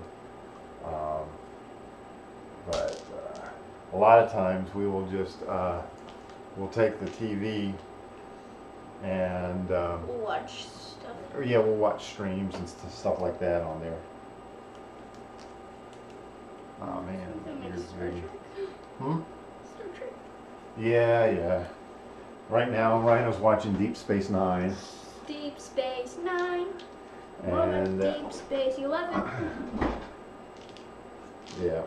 But a lot of times we will just we'll take the TV and
watch stuff.
yeah, we'll watch streams and stuff like that on there. Oh man, here's
Star Trek. Star Trek.
Yeah. Right now, Rhino's watching Deep Space Nine.
Deep Space Nine.
And
Deep Space 11.
yeah.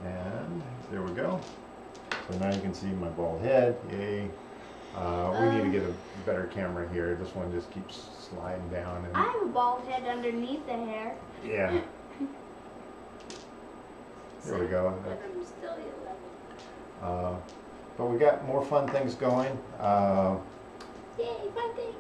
And there we go. So now you can see my bald head. Yay. We need to get a better camera here. This one just keeps sliding down. And
I have a bald head underneath the hair.
yeah. There we go.
But I'm still 11.
But we got more fun things going.
Yay, fun thing.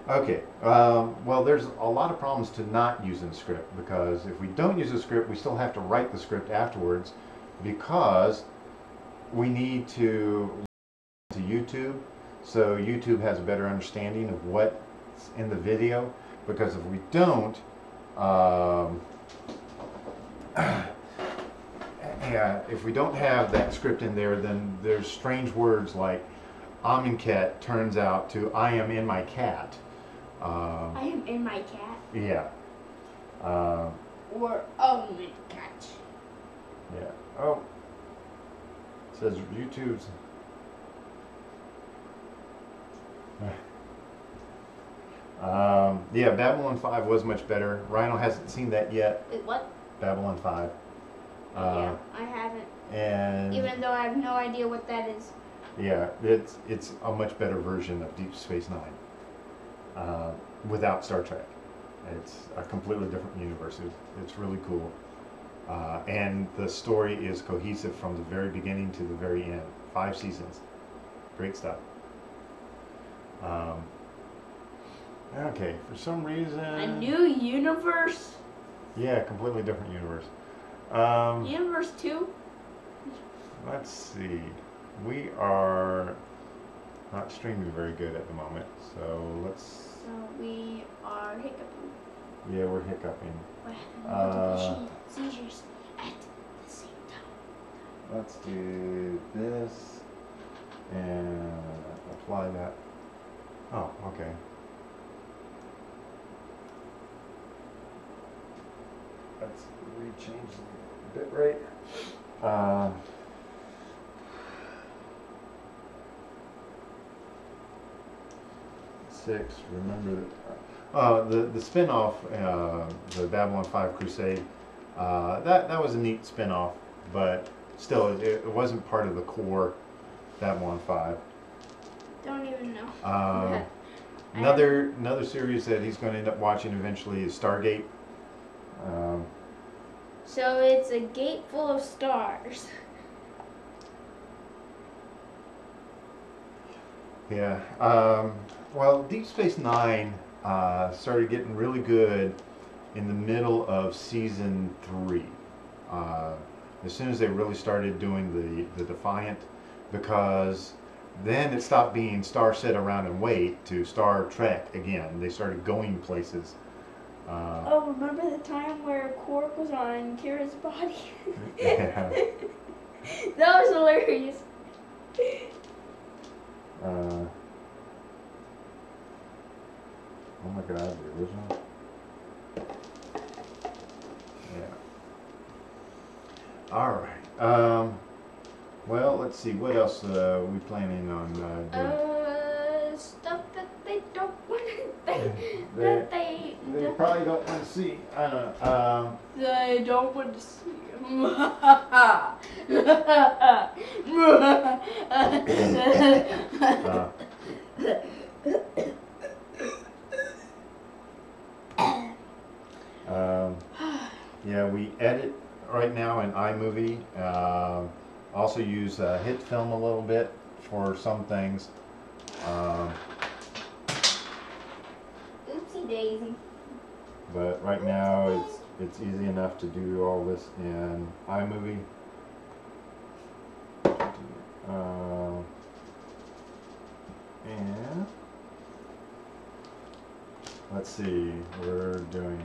Okay, well, there's a lot of problems to not using script, because if we don't use a script, we still have to write the script afterwards, because we need to YouTube, so YouTube has a better understanding of what's in the video. Because if we don't, yeah, if we don't have that script in there, then there's strange words like Amonkhet turns out to I am in my cat.
I am in my cat.
Yeah.
Or oh my cat.
Yeah. Oh. It says YouTube's. Yeah, Babylon 5 was much better. Rhino hasn't seen that yet.
Wait, what?
Babylon 5.
Yeah, I haven't.
And
even though I have no idea what that is.
yeah, it's a much better version of Deep Space Nine. Without Star Trek. It's a completely different universe. It's really cool. And the story is cohesive from the very beginning to the very end. 5 seasons. Great stuff. Okay, for some reason...
A new universe?
Yeah, completely different universe.
Universe 2?
Let's see. We are not streaming very good at the moment, so let's...
So we are hiccuping.
Yeah, we're hiccuping.
We're having multiple seizures at the same time.
Let's do this and apply that. Oh, okay. Let's rechange the bit rate. 6. Remember the spin-off, the Babylon 5 Crusade. That was a neat spin-off, but still, it wasn't part of the core Babylon 5.
Don't even know.
Another series that he's going to end up watching eventually is Stargate.
So it's a gate full of stars.
Yeah. Well, Deep Space Nine started getting really good in the middle of season 3. As soon as they really started doing the Defiant, because then it stopped being Star Sit Around and Wait to Star Trek again. They started going places.
Oh, remember the time where Quark was on Kira's body?
Yeah.
That was hilarious.
Oh my god, the original? Yeah. Alright. Well, let's see, what else are we planning on doing?
Stuff that they don't want to
they probably don't want to see. I don't know.
They don't want to see him.
Yeah, we edit right now in iMovie. Also use Hit Film a little bit for some things.
Oopsie daisy.
But right now it's easy enough to do all this in iMovie. And let's see, we're doing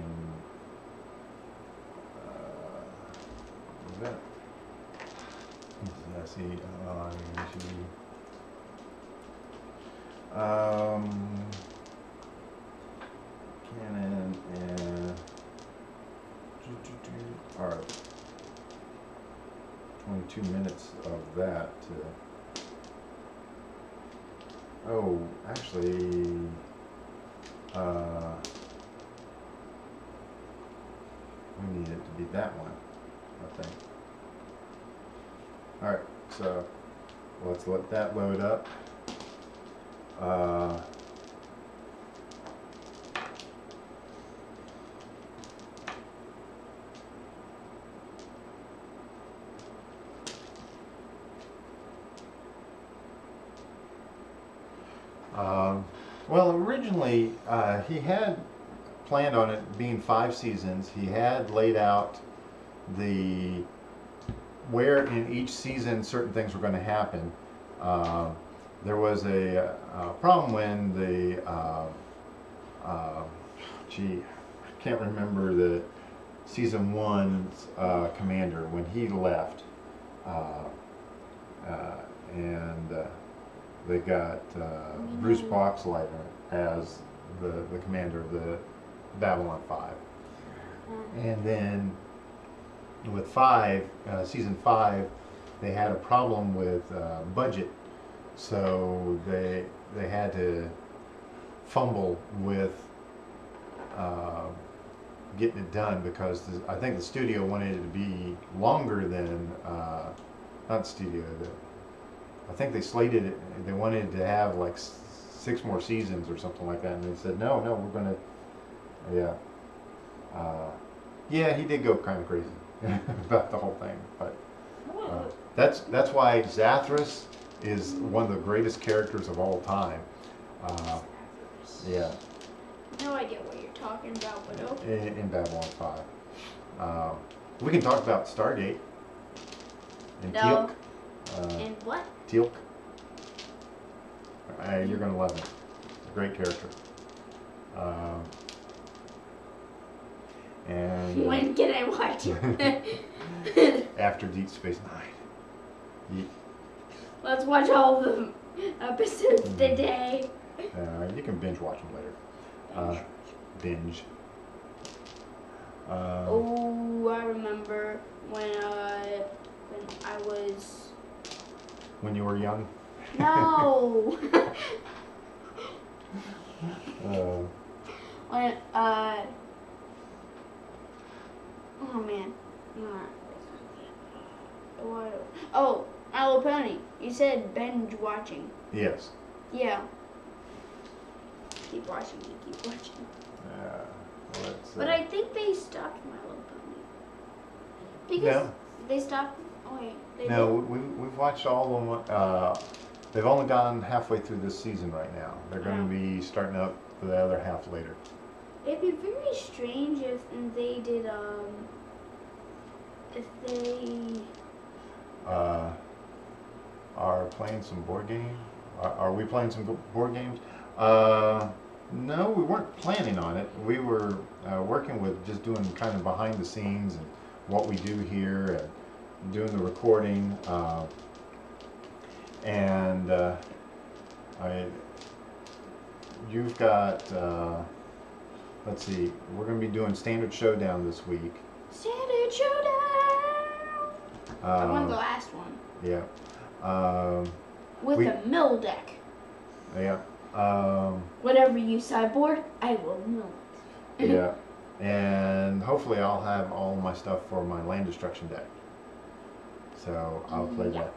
that. Let's see, Canon and alright, 22 minutes of that to, oh, actually, we need it to be that one, I think. Alright, So let's let that load up. Well, originally he had planned on it being 5 seasons. He had laid out where in each season certain things were going to happen. There was a problem when I can't remember the season 1's commander when he left, and they got Bruce Boxleitner as the commander of the Babylon 5. And then with season 5, they had a problem with budget, so they had to fumble with getting it done because I think the studio wanted it to be longer than not studio. I think they slated it. They wanted to have like 6 more seasons or something like that, and they said no, we're gonna. Yeah, he did go kind of crazy about the whole thing, but that's why Zathras is one of the greatest characters of all time. Yeah.
No idea what you're talking about, but okay.
In Babylon 5. We can talk about Stargate. And
No.
Teal'c.
And what?
Teal'c. You're going to love him. Great character. And
when can I watch it?
after Deep Space Nine.
Let's watch all of the episodes today.
You can binge watch them later. Binge.
Oh, I remember when I was.
When you were young.
No. When oh man. Oh, My Little Pony. You said binge watching.
Yes.
Yeah. Keep watching. But I think they stopped My Little Pony. Because they stopped. Oh wait.
We've watched all of them. They've only gone halfway through this season right now. They're going to be starting up the other half later.
It'd be very strange if they did
are playing some board games. Are we playing some board games? No, we weren't planning on it. We were working with just doing kind of behind the scenes and what we do here and doing the recording. You've got, let's see, we're going to be doing Standard Showdown this week.
Standard Showdown! I won the last one.
Yeah.
With a mill deck.
Yeah.
Whatever you sideboard, I will mill it.
Yeah. And hopefully I'll have all my stuff for my land destruction deck. So I'll play that.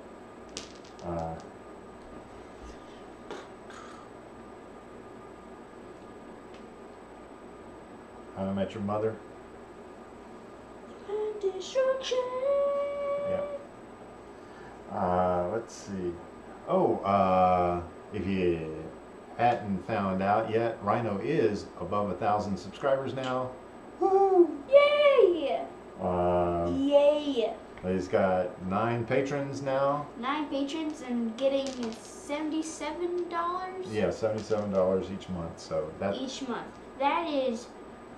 How I Met Your Mother.
Land destruction.
Yeah. Let's see. Oh, if you hadn't found out yet, Rhino is above 1,000 subscribers now.
Woo! Yay! Yay!
He's got 9 patrons now.
9 patrons and getting $77?
Yeah, $77 each month. So that
each month. That is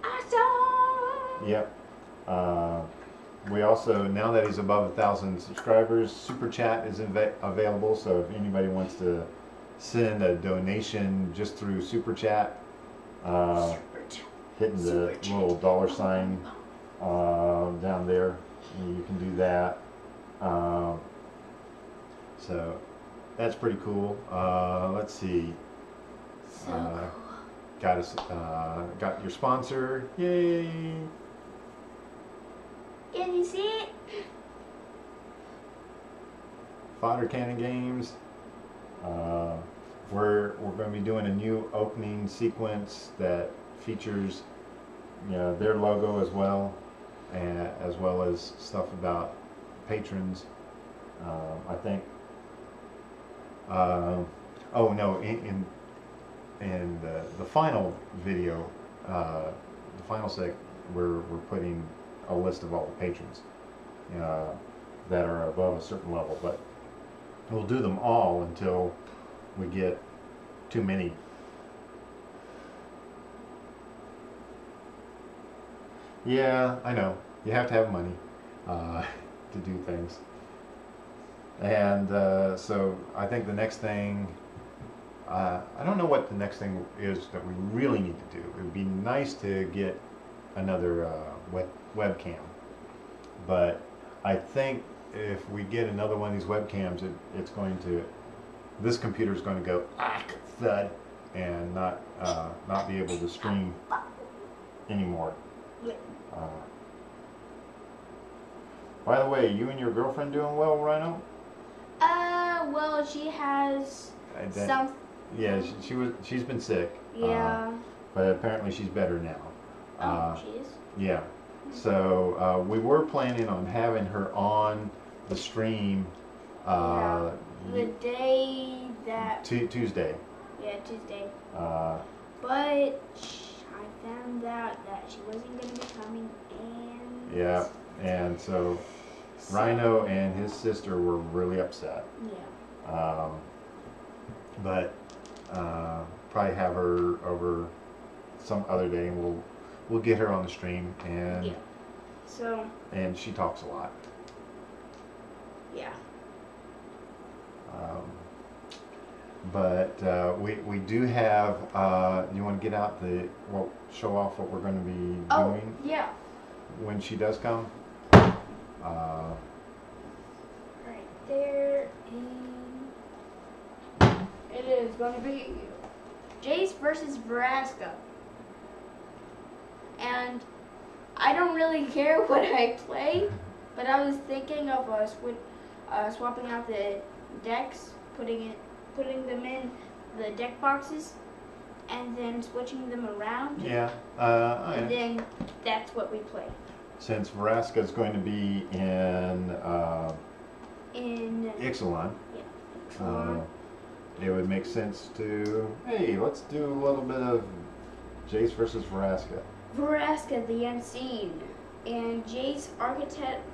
awesome!
Yep. We also, now that he's above 1,000 subscribers, Super Chat is available. So if anybody wants to send a donation just through Super Chat, hitting the little $sign down there, you can do that. So that's pretty cool. Let's see.
So cool.
Got your sponsor. Yay!
Can you see it?
fodder cannon games. We're going to be doing a new opening sequence that features, you know, their logo as well, and as well as stuff about patrons. I think. Oh no! In the final video, the final seg, we're putting a list of all the patrons that are above a certain level, but we'll do them all until we get too many. Yeah, I know. You have to have money to do things. And so I think the next thing, I don't know what the next thing is that we really need to do. It would be nice to get another webcam. But I think if we get another one of these webcams, it's going to, this computer is going to go thud and not be able to stream anymore. By the way, you and your girlfriend doing well, Rhino?
Well, she has some.
Yeah, she's been sick.
Yeah.
But apparently she's better now.
She is?
Yeah. So we were planning on having her on the stream.
The day that.
Tuesday.
Yeah, Tuesday. But I found out that she wasn't going to be coming, and.
Yeah, and so Rhino and his sister were really upset.
Yeah.
But probably have her over some other day, and we'll get her on the stream, and
yeah. So.
And she talks a lot.
Yeah.
But we do have. You want to get out show off what we're going to be doing?
Yeah.
When she does come.
Right there, it is going to be Jace versus Vraska. And I don't really care what I play, but I was thinking of swapping out the decks, putting them in the deck boxes, and then switching them around.
Yeah.
And then that's what we play.
Since Vraska is going to be in Ixalan,
yeah,
it would make sense to, hey, let's do a little bit of Jace versus Vraska.
Vraska the Unseen and Jace Architect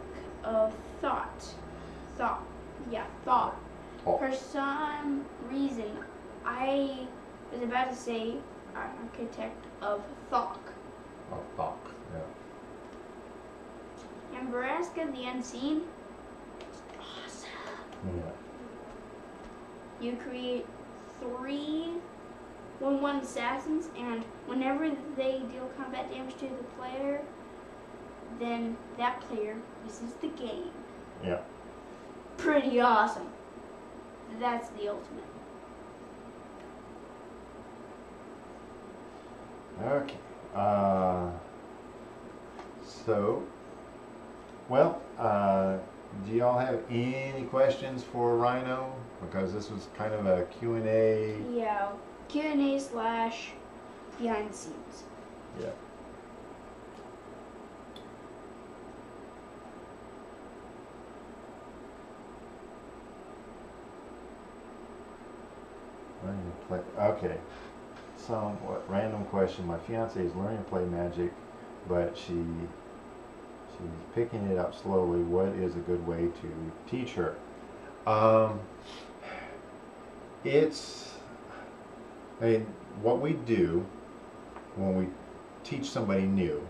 of Thought. Thought.
Oh.
For some reason, I was about to say Architect of Thought.
Oh, Thought, yeah.
And Vraska the Unseen, it's awesome.
Yeah.
You create 3 1/1 assassins, and whenever they deal combat damage to the player, then that player loses the game.
Yeah.
Pretty awesome. That's the ultimate.
Okay. So, well, do y'all have any questions for Rhino? Because this was kind of a Q&A.
Yeah, Q&A / behind the scenes.
Yeah. Learning to play. Okay. Random question. My fiance is learning to play Magic, but she's picking it up slowly. What is a good way to teach her? What we do when we teach somebody new,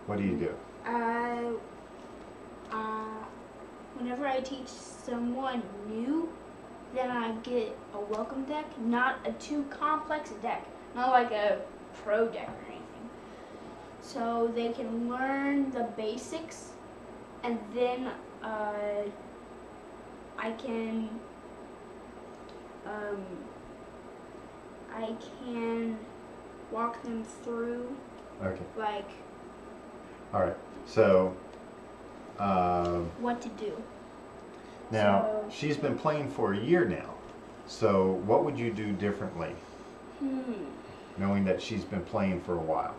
what do you do?
Whenever I teach someone new, then I get a welcome deck, not a too complex deck, not like a pro deck or anything. So they can learn the basics, and then I can walk them through.
Okay.
Like.
All right. So.
What to do.
Now,
So,
she's been playing for a year now. So what would you do differently, knowing that she's been playing for a while?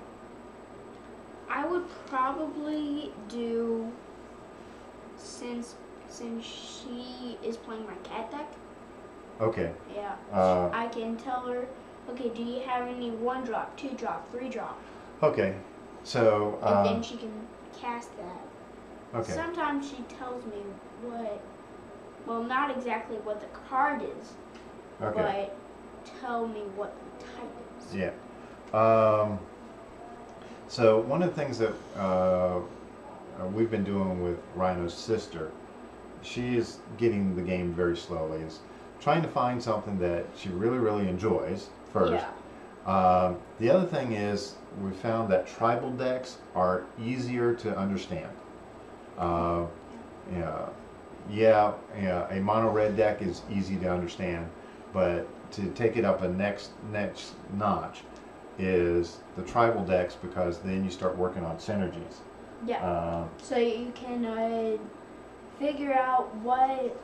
I would probably do, since she is playing my cat deck.
Okay.
Yeah.
Uh,
I can tell her, okay, do you have any 1-drop, 2-drop, 3-drop?
Okay. So.
And then she can cast that.
Okay.
Sometimes she tells me what, well, not exactly what the card is,
Okay.
but tell me what the type is.
Yeah. So one of the things that we've been doing with Rhino's sister, she is getting the game very slowly, is trying to find something that she really, really enjoys first.
Yeah.
The other thing is we found that tribal decks are easier to understand. Yeah, a mono red deck is easy to understand, but to take it up a next notch is the tribal decks, because then you start working on synergies.
Yeah. So you can figure out what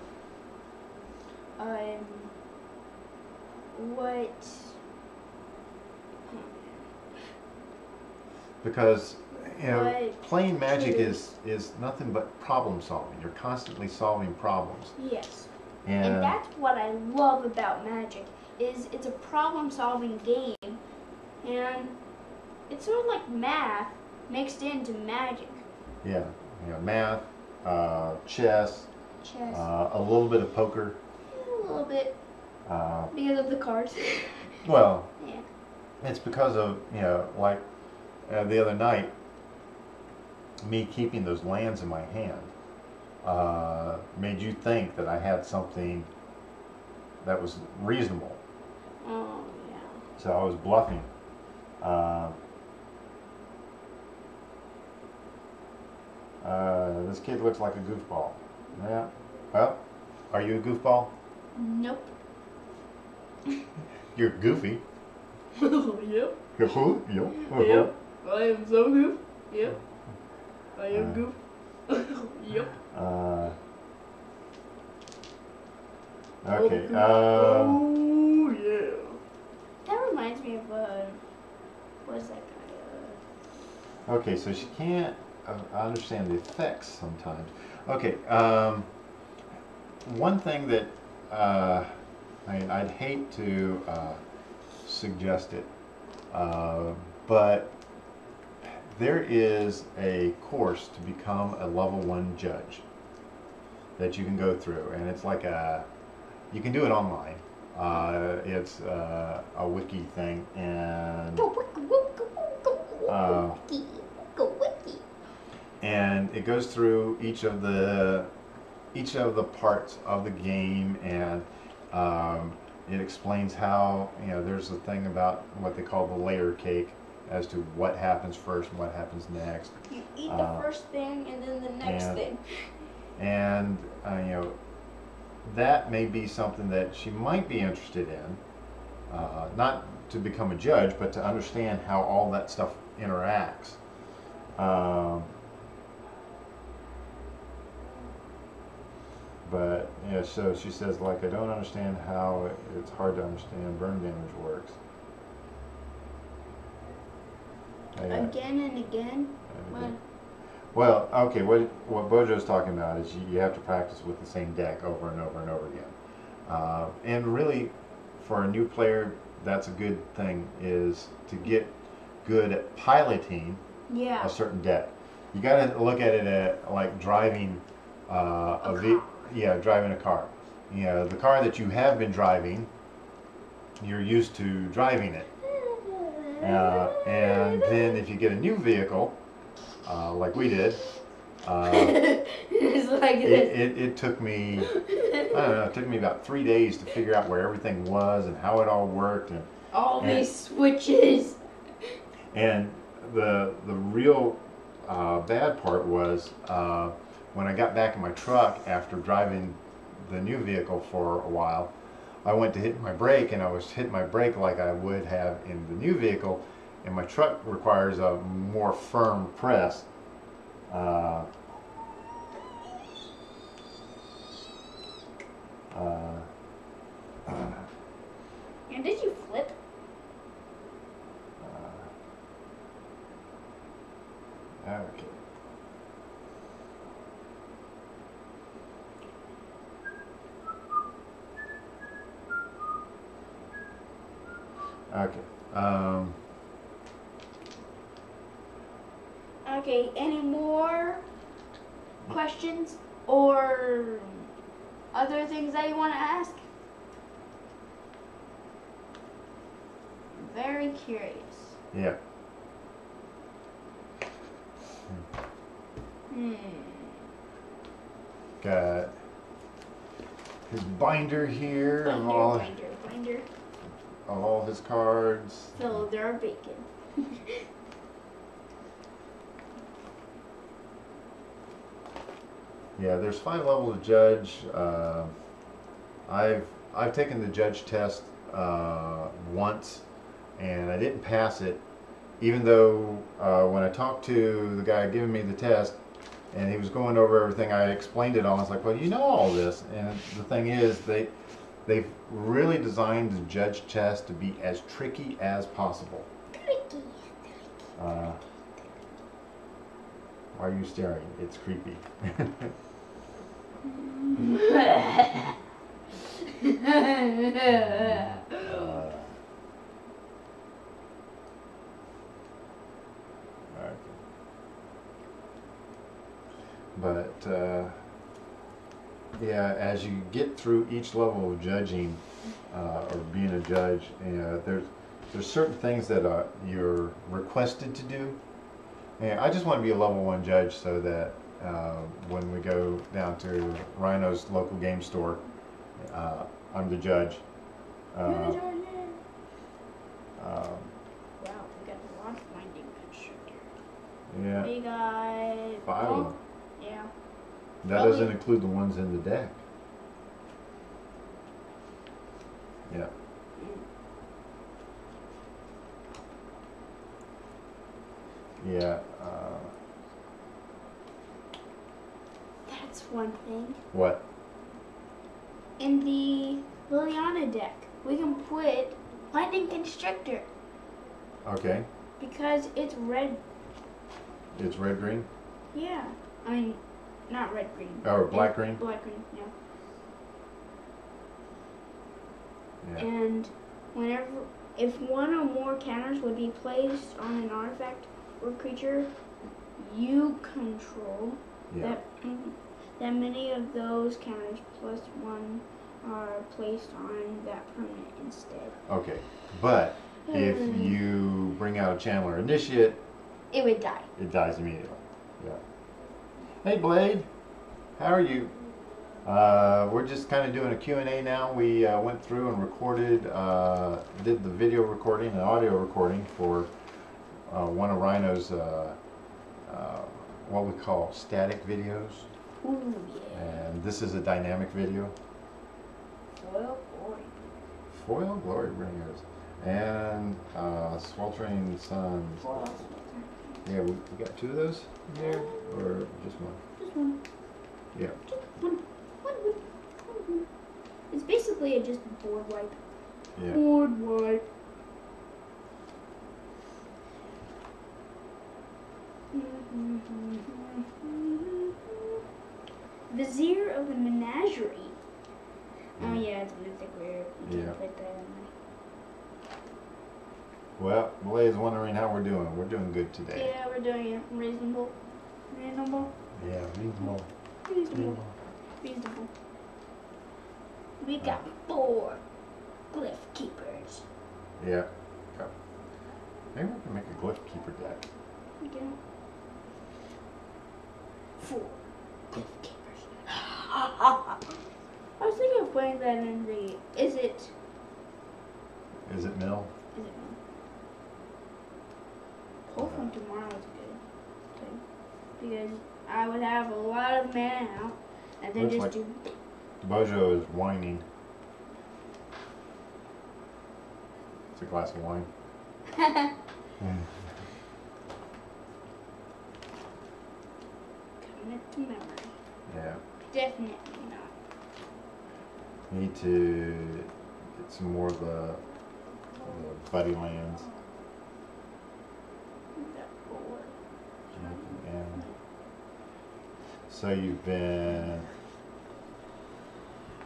Because
what
playing Magic
triggers.
is nothing but problem solving. You're constantly solving problems.
Yes.
And
And that's what I love about Magic, is it's a problem-solving game, and it's sort of like math mixed into Magic.
yeah, math, chess,
Chess,
a little bit of poker.
a little bit because of the cards.
Well,
Yeah.
it's because of, like the other night, me keeping those lands in my hand made you think that I had something that was reasonable.
Oh yeah.
So I was bluffing. This kid looks like a goofball. Yeah. Well, are you a goofball?
Nope.
You're goofy.
Yep.
Who? You?
Yep. I am so goof. Yep. I am
Uh,
goof. Yep.
Okay.
Oh yeah. That reminds me of what's that guy?
Okay, so she can't understand the effects sometimes. Okay, one thing that I'd hate to suggest it, but there is a course to become a level 1 judge that you can go through, and it's like you can do it online. It's a wiki thing, and
Go wiki. Go wiki.
and it goes through each of the parts of the game, and it explains how, there's a thing about what they call the layer cake, as to what happens first and what happens next.
You eat the first thing and then the next thing.
And that may be something that she might be interested in, not to become a judge, but to understand how all that stuff interacts. But yeah, so she says, like, I don't understand how it's hard to understand burn damage works.
Again and again. What?
Well, okay, what Bojo's talking about is you have to practice with the same deck over and over and over again. And really, for a new player, that's a good thing, is to get good at piloting
Yeah.
a certain deck. You got to look at it like driving driving a car. The car that you have been driving, you're used to driving it. And then if you get a new vehicle, like we did,
It's like this.
it took me, I don't know, it took me about 3 days to figure out where everything was and how it all worked.
All these switches.
And the real bad part was when I got back in my truck after driving the new vehicle for a while, I went to hit my brake, and I was hitting my brake like I would have in the new vehicle, and my truck requires a more firm press.
And did you flip?
Okay. Okay.
Okay, any more questions or other things that you want to ask? Very curious.
Yeah. Got his binder here of
Binder.
all his cards.
Filled our bacon.
Yeah, there's 5 levels of judge. I've taken the judge test once, and I didn't pass it, even though when I talked to the guy giving me the test, and he was going over everything, I explained it all. I was like, well, you know all this. And the thing is, they've really designed the judge test to be as tricky as possible.
Tricky.
Why are you staring? It's creepy. But yeah, as you get through each level of judging or being a judge, there's certain things that you're requested to do. And I just want to be a level 1 judge so that when we go down to Rhino's local game store, I'm the judge.
Wow, we got a lot of binding constructor.
Yeah.
We got
5 of them.
Yeah.
That doesn't include the ones in the deck. Yeah. Yeah.
That's one thing.
What?
In the Liliana deck, we can put Lightning Constrictor
Okay.
because it's red.
It's red-green?
Yeah. I mean, not red-green.
Or black-green?
Black-green, yeah.
Yeah.
And if one or more counters would be placed on an artifact or creature you control,
Yeah.
that many of those counters plus 1 are placed on that permanent instead.
Okay. But if you bring out a Chandler Initiate,
It would die.
it dies immediately. Yeah. Hey Blade, how are you? We're just kind of doing a Q&A now. We went through and recorded, did the video recording and audio recording for one of Rhino's what we call static videos.
Ooh, yeah.
And this is a dynamic video.
Foil glory.
Foil Glory Bringers and Sweltering Suns.
Foil.
Yeah, we got 2 of those in there, or just 1?
Just 1.
Yeah.
Just one. It's basically just board wipe.
Yeah.
Board wipe. Vizier of the Menagerie. Oh yeah, it's mythic rare. You
Yeah.
can put that in there.
Well, Blade's wondering how we're doing. We're doing good today.
Yeah, we're doing it. Reasonable.
Yeah, reasonable.
Reasonable. We got 4 glyph keepers.
Yeah. Okay. Maybe we can make a Glyph Keeper deck.
Okay. 4 glyph keepers. I was thinking of putting that in the. Is it
Is it mill?
Pull from tomorrow is good. Okay. Because I would have a lot of mana out and then
Looks
just
like-
do.
Bojo is whining. It's a glass of wine.
Commit to memory.
Yeah.
Definitely not.
Need to get some more of the buddy lands. And so you've been,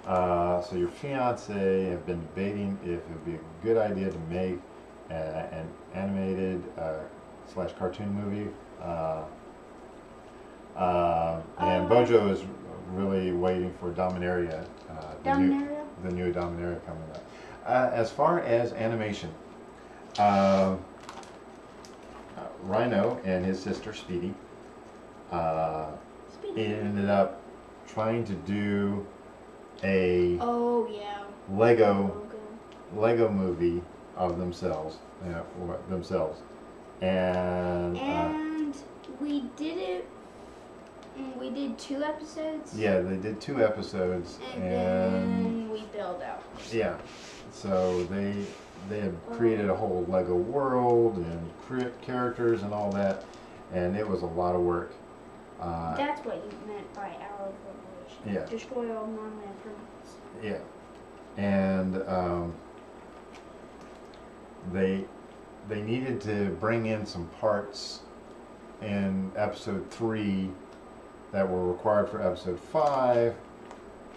so your fiance have been debating if it would be a good idea to make an animated slash cartoon movie. And Bojo is really waiting for Dominaria, the new Dominaria coming up. As far as animation, Rhino and his sister Speedy ended up trying to do a Lego movie of themselves, and
we did it. We did 2 episodes.
Yeah, they did 2 episodes,
and then we bailed out.
Yeah, so they had created a whole Lego world and characters and all that, and it was a lot of work.
That's what you meant by Hour of Revelation.
Yeah.
Destroy all non-land permanents.
Yeah, and they needed to bring in some parts in episode 3 that were required for episode 5,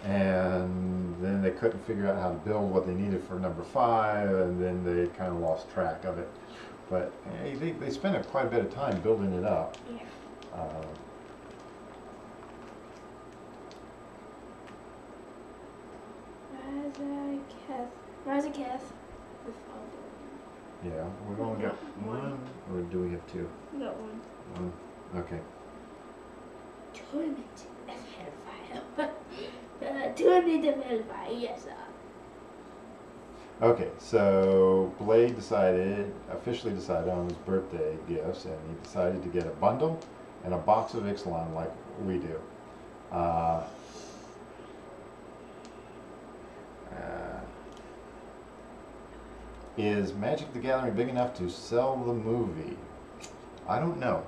and then they couldn't figure out how to build what they needed for number 5, and then they kind of lost track of it. But they spent quite a bit of time building it up.
Yeah. Razaketh.
Yeah, we've only got 1, or do we have 2?
We got 1.
1. Okay.
Tournament of Hellfire. Tournament of Hellfire, yes, sir.
Okay, so Blade officially decided on his birthday gifts, and he decided to get a bundle and a box of Ixalan like we do. Is Magic the Gathering big enough to sell the movie? I don't know.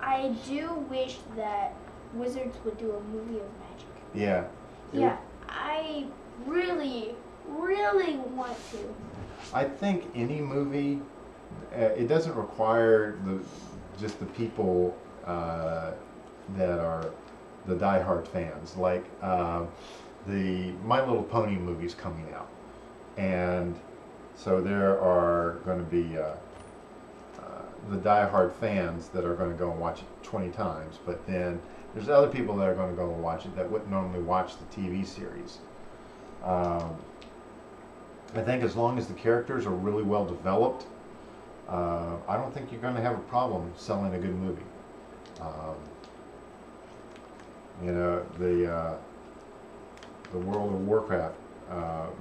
I do wish that Wizards would do a movie of Magic.
Yeah.
Yeah, I really, really want to.
I think any movie, it doesn't require just the people that are the diehard fans. Like the My Little Pony movie's coming out, and so there are going to be the diehard fans that are going to go and watch it 20 times, but then there's other people that are going to go and watch it that wouldn't normally watch the TV series. I think as long as the characters are really well developed, I don't think you're going to have a problem selling a good movie. You know, the World of Warcraft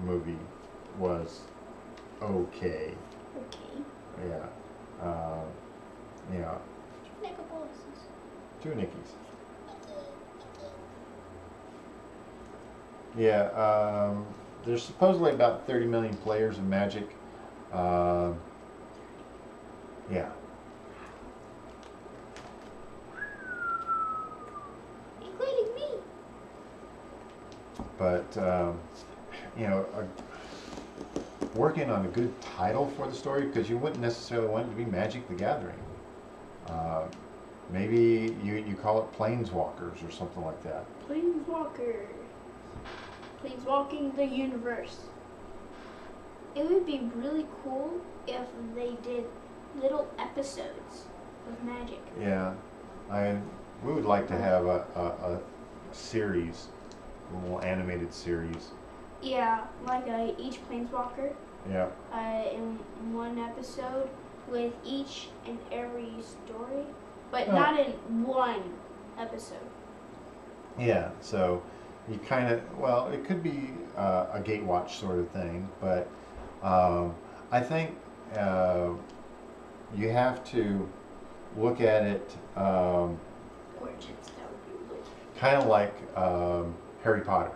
movie was okay.
Okay.
Yeah. Yeah. 2 Nickies. Yeah. There's supposedly about 30 million players in Magic. Yeah.
Including me.
But you know, working on a good title for the story, because you wouldn't necessarily want it to be Magic the Gathering. Maybe you call it Planeswalkers or something like that.
Planeswalker. Planeswalking the universe. It would be really cool if they did little episodes of Magic.
Yeah, we would like to have a series, a little animated series.
Yeah, like each Planeswalker.
Yeah.
In one episode with each and every story, but
Oh.
not in one episode.
Yeah, so you kind of, well, it could be a Gatewatch sort of thing, but I think you have to look at it
Origins, that would be really
kind of like Harry Potter.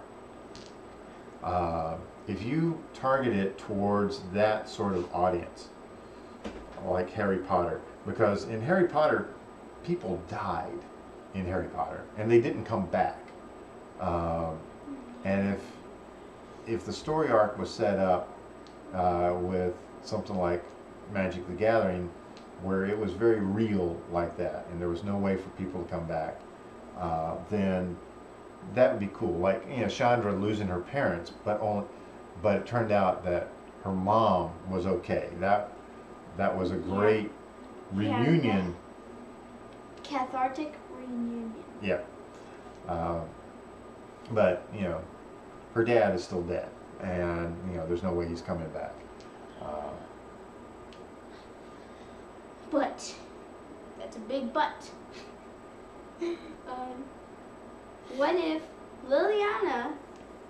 If you target it towards that sort of audience, like Harry Potter, because in Harry Potter, people died in Harry Potter, and they didn't come back. And if the story arc was set up with something like Magic the Gathering, where it was very real like that, and there was no way for people to come back, then that would be cool. Like, you know, Chandra losing her parents, but it turned out that her mom was okay. That was a great reunion.
Cathartic reunion.
Yeah. But, you know, her dad is still dead, and, you know, there's no way he's coming back.
But, that's a big but. What if Liliana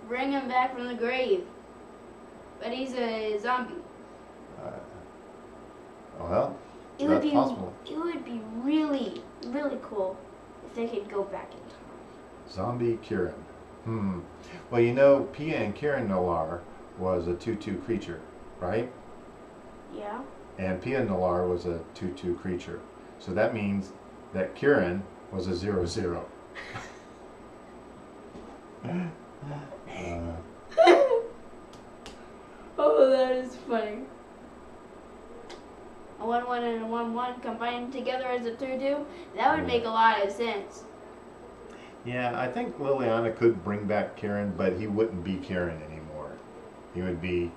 bring him back from the grave, but he's a zombie?
Well, that's possible.
It would be really, really cool if they could go back in time.
Zombie Kieran. Well, you know, Pia and Kieran Nalar was a 2/2 creature, right?
Yeah.
And Pia Nalar was a 2/2 creature. So that means that Kieran was a 0/0.
Oh, that is funny. A 1/1 and a 1/1 combined together as a 2/2? That would make a lot of sense.
Yeah, I think Liliana could bring back Kieran, but he wouldn't be Kieran anymore. He would be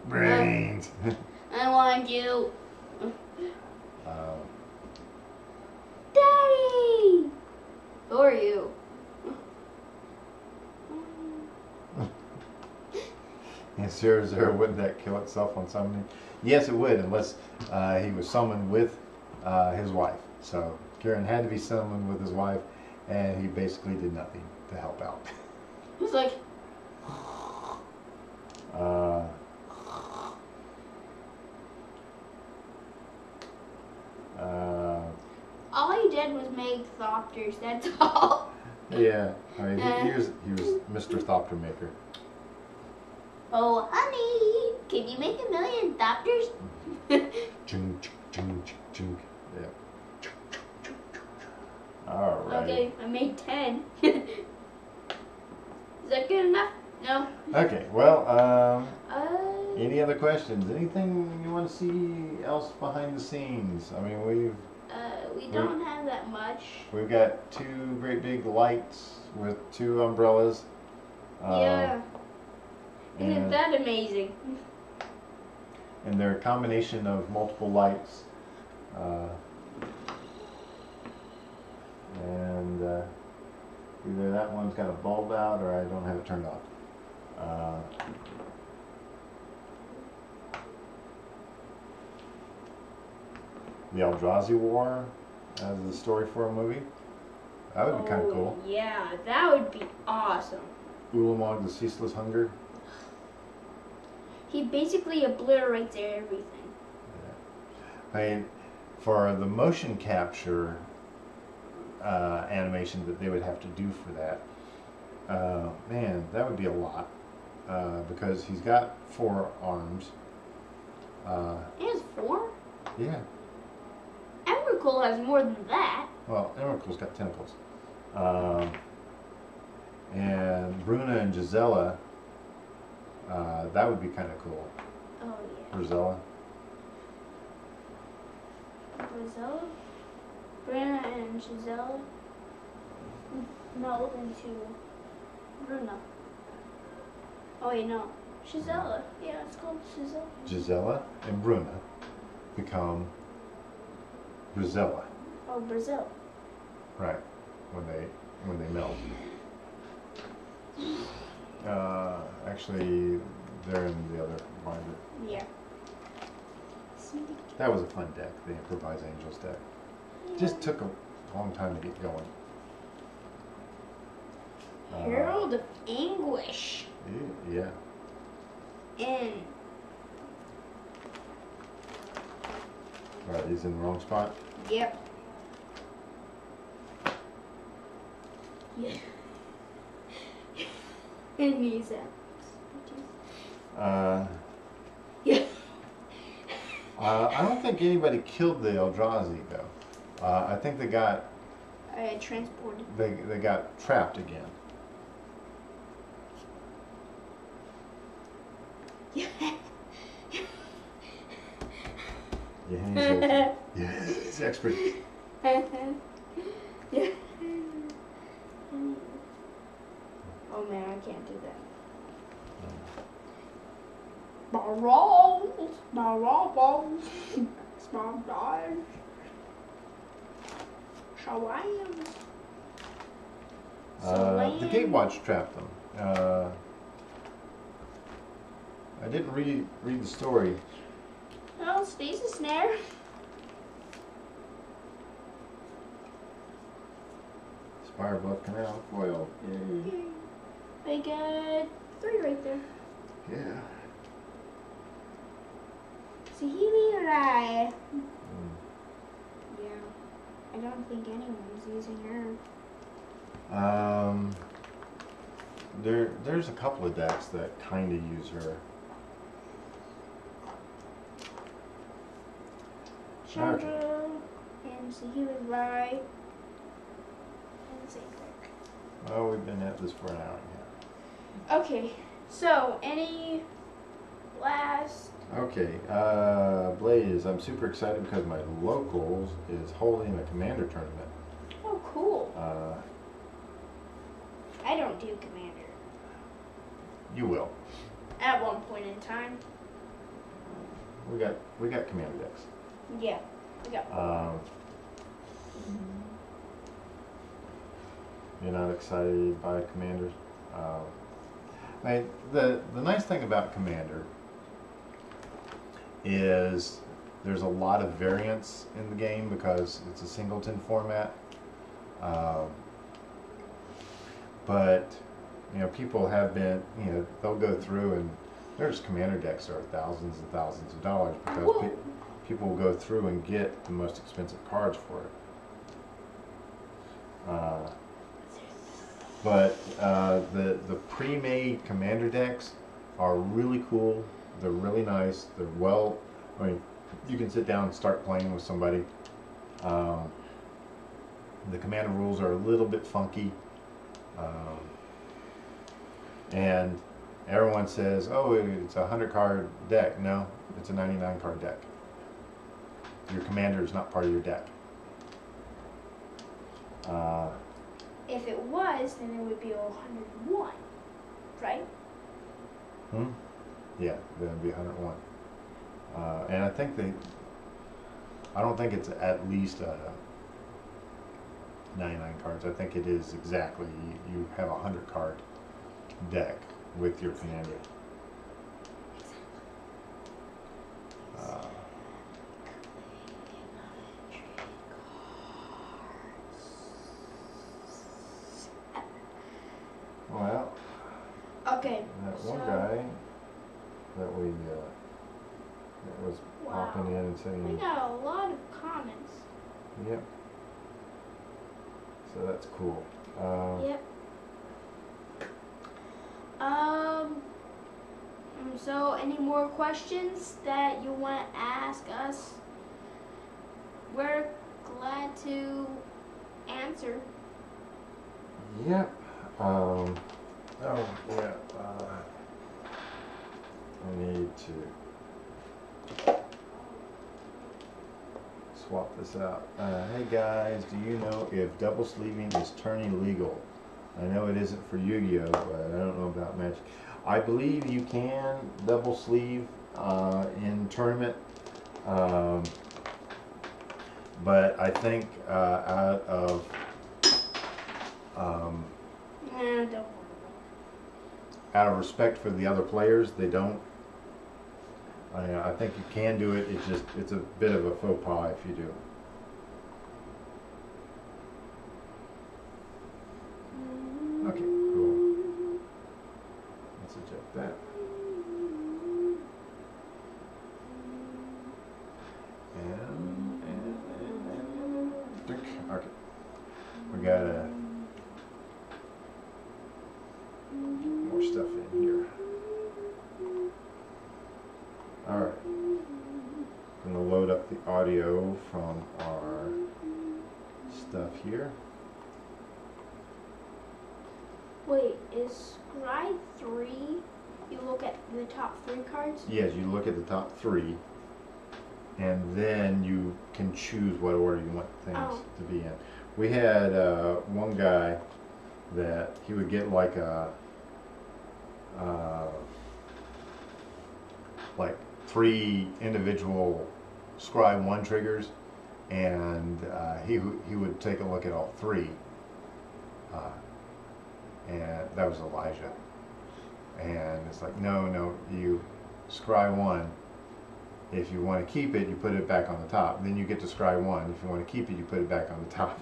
brains.
I want you. Daddy! Who are you?
And 0/0, wouldn't that kill itself on summoning? Yes, it would, unless he was summoned with his wife. So Kieran had to be summoned with his wife, and he basically did nothing to help out.
It was like... all he did was make Thopters, that's all.
Yeah, I mean, he was Mr. Thopter Maker.
Oh, honey, can you make 1,000,000 Thopters?
Ching, ching, ching, ching. Yeah. All right.
Okay, I made 10. Is that good enough? No.
Okay, well, any other questions? Anything you want to see else behind the scenes? I mean, we
don't have that much.
We've got 2 great big lights with 2 umbrellas.
Yeah. Isn't that amazing?
And they're a combination of multiple lights. And either that one's got a bulb out or I don't have it turned off. The Eldrazi War as the story for a movie. That would be kind of cool.
Yeah, that would be awesome.
Ulamog, the Ceaseless Hunger.
He basically obliterates everything.
Yeah. I mean, for the motion capture animation that they would have to do for that, man, that would be a lot. Because he's got 4 arms.
He has 4?
Yeah.
Emrakul has more than that.
Well, Emrakul's got tentacles. And Bruna and Gisela, that would be kind of cool.
Oh, yeah.
Rosella.
Rosella? Bruna and Gisela? No, into Bruna. Oh, wait, no. Gisela. Yeah, it's called Gisela.
Gisela and Bruna become Brazilla.
Oh, Brazil.
Right. When they melt. Actually, they're in the other binder.
Yeah.
That was a fun deck, the Improvise Angels deck.
Yeah.
Just took a long time to get going.
Herald of Anguish.
Yeah.
And
Right, he's in the wrong spot.
yep. Yeah. And he's out. Yeah.
I don't think anybody killed the Eldrazi though. I think they got
transported.
They got trapped again.
Yeah.
Yeah, he's expert.
Yeah. Oh man, I can't do that. Balls, balls, small dog.
The Gatewatch trapped them. I didn't read the story.
Oh, stays a snare.
Spire Bluff Canal foil. Yay.
I got 3 right there.
Yeah.
Sahili Rai. Yeah. I don't think anyone's using her.
There's a couple of decks that kind of use her.
Chandra and Sahili Rai. And the same deck.
Oh, we've been at this for an hour and
Okay, so any last...
Okay, Blaze, I'm super excited because my locals is holding a Commander tournament.
Oh, cool. I don't do Commander.
You will.
At one point in time.
We got Commander decks.
Yeah, we got.
You're not excited by Commanders? The nice thing about Commander is there's a lot of variance in the game because it's a singleton format. But people have been, they'll go through and there's Commander decks that are thousands and thousands of dollars because people will go through and get the most expensive cards for it. But the pre-made Commander decks are really cool. They're really nice. They're you can sit down and start playing with somebody. The Commander rules are a little bit funky. And everyone says, oh, it's a 100 card deck. No, it's a 99 card deck. Your Commander is not part of your deck.
If it was, then it would be 101, right?
Yeah, then it'd be 101. And I don't think it's at least 99 cards. I think it is exactly, you have a 100 card deck with your Commander. Well,
okay.
That one guy that we that was popping in and saying,
we got a lot of comments.
Yep. So that's cool.
Yep. So any more questions that you want to ask us? We're glad to answer.
Yep. Oh yeah. I need to swap this out. Hey guys, do you know if double sleeving is turning legal? I know it isn't for Yu-Gi-Oh, but I don't know about Magic. I believe you can double sleeve in tournament, but I think out of out of respect for the other players, they don't. I think you can do it. It's a bit of a faux pas if you do. Okay, cool. Let's eject that. And okay. We got more stuff in here. Alright. I'm going to load up the audio from our stuff here.
Wait, is Scry 3, you look at the top 3 cards?
Yes, you look at the top 3, and then you can choose what order you want things to be in. We had one guy that he would get like a like 3 individual Scry 1 triggers, and he would take a look at all 3, and that was Elijah. And it's like, no, you Scry 1. If you want to keep it, you put it back on the top. Then you get to Scry 1. If you want to keep it, you put it back on the top.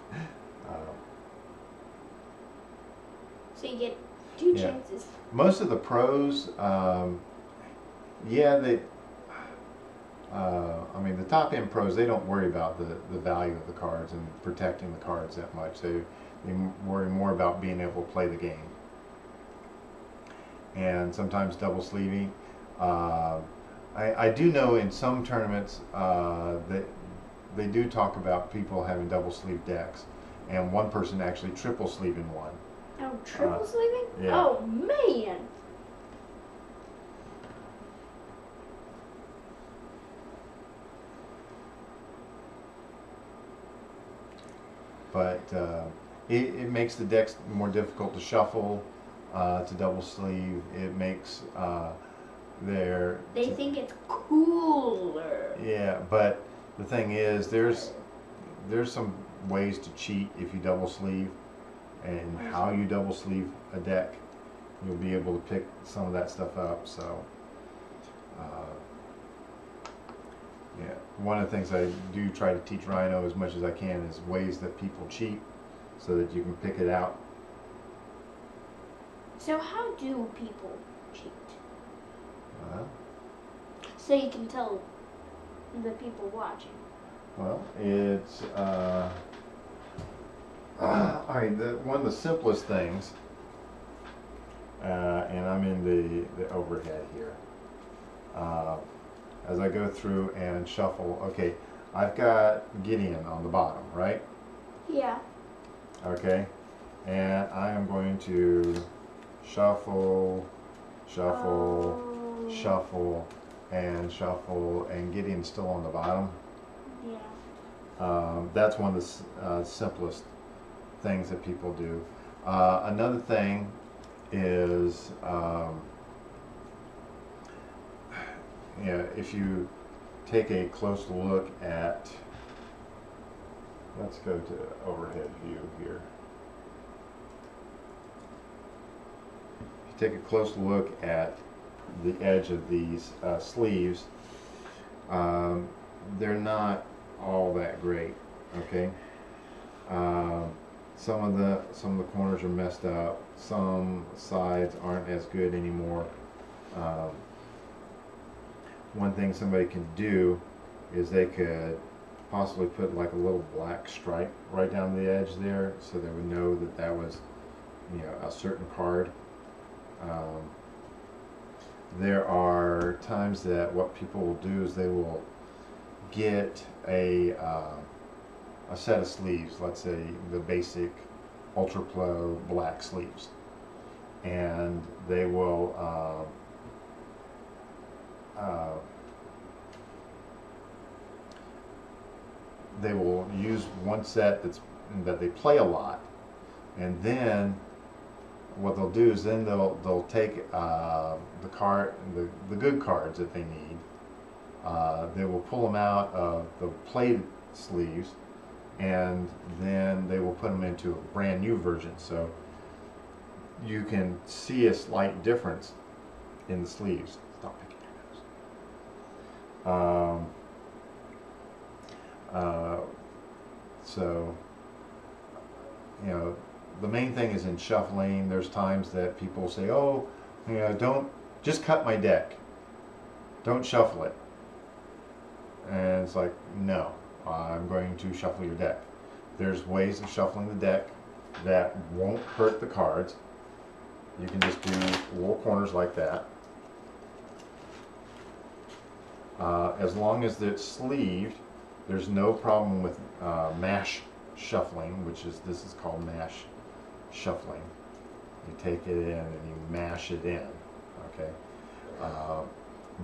So you get 2 chances.
Most of the pros, yeah, they. I mean, the top end pros, they don't worry about the value of the cards and protecting the cards that much. They worry more about being able to play the game. And sometimes double sleeving. I do know in some tournaments that they do talk about people having double sleeve decks, and one person actually triple sleeving one.
Oh, triple sleeving?
Yeah.
Oh, man!
But it makes the decks more difficult to shuffle, to double sleeve. It makes
They think it's cooler.
Yeah, but the thing is, there's some ways to cheat if you double sleeve, and how you double sleeve a deck. You'll be able to pick some of that stuff up. So, yeah, one of the things I do try to teach Rhino as much as I can is ways that people cheat, so that you can pick it out.
So how do people cheat?
Well,
So you can tell the people watching.
well, it's all right. One of the simplest things, and I'm in the overhead here. As I go through and shuffle, okay, I've got Gideon on the bottom, right?
Yeah.
Okay, and I am going to shuffle, shuffle, shuffle, and shuffle, and Gideon's still on the bottom.
Yeah.
That's one of the simplest things that people do. Another thing is, if you take a close look at, let's go to overhead view here. If you take a close look at the edge of these sleeves, they're not all that great. Okay, some of the corners are messed up. Some sides aren't as good anymore. One thing somebody can do is they could possibly put like a little black stripe right down the edge there, so they would know that that was, a certain card. There are times that what people will do is they will get a set of sleeves, let's say the basic Ultra Pro black sleeves, and they will use one set that they play a lot, and then what they'll do is then they'll take the good cards that they need. They will pull them out of the played sleeves, and then they will put them into a brand new version. So you can see a slight difference in the sleeves. Stop picking your nose. So, the main thing is in shuffling. There's times that people say, "Oh, don't just cut my deck. Don't shuffle it." And it's like, no, I'm going to shuffle your deck. There's ways of shuffling the deck that won't hurt the cards. You can just do little corners like that. As long as it's sleeved, there's no problem with mash shuffling, this is called mash shuffling. You take it in and you mash it in, okay?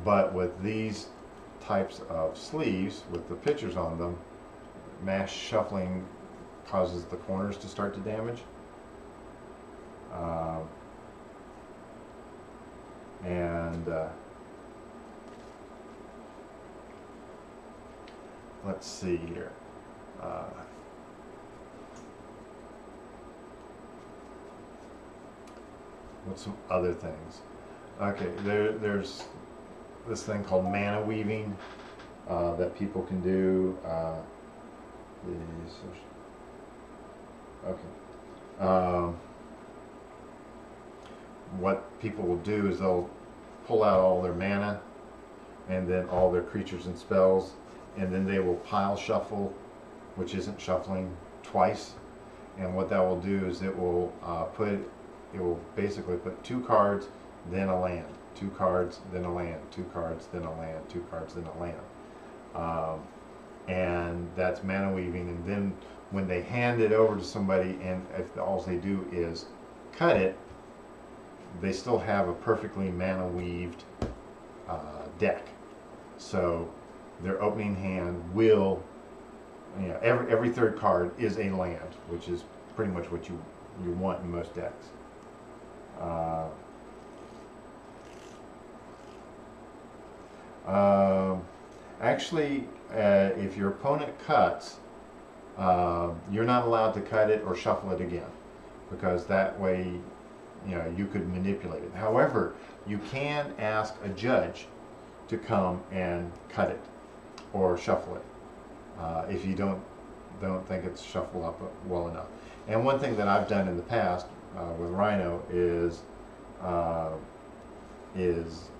But with these types of sleeves with the pictures on them, mash shuffling causes the corners to start to damage. Let's see here. What's some other things? Okay, there's this thing called mana weaving that people can do. Okay. What people will do is they'll pull out all their mana and then all their creatures and spells, and then they will pile shuffle, which isn't shuffling, twice. And what that will do is it will basically put 2 cards, then a land, 2 cards, then a land, 2 cards, then a land, 2 cards, then a land. And that's mana weaving. And then when they hand it over to somebody, and if all they do is cut it, they still have a perfectly mana weaved deck. So their opening hand will, every 3rd card is a land, which is pretty much what you want in most decks. Actually, if your opponent cuts, you're not allowed to cut it or shuffle it again, because that way, you could manipulate it. However, you can ask a judge to come and cut it or shuffle it if you don't think it's shuffled up well enough. And one thing that I've done in the past with Rhino is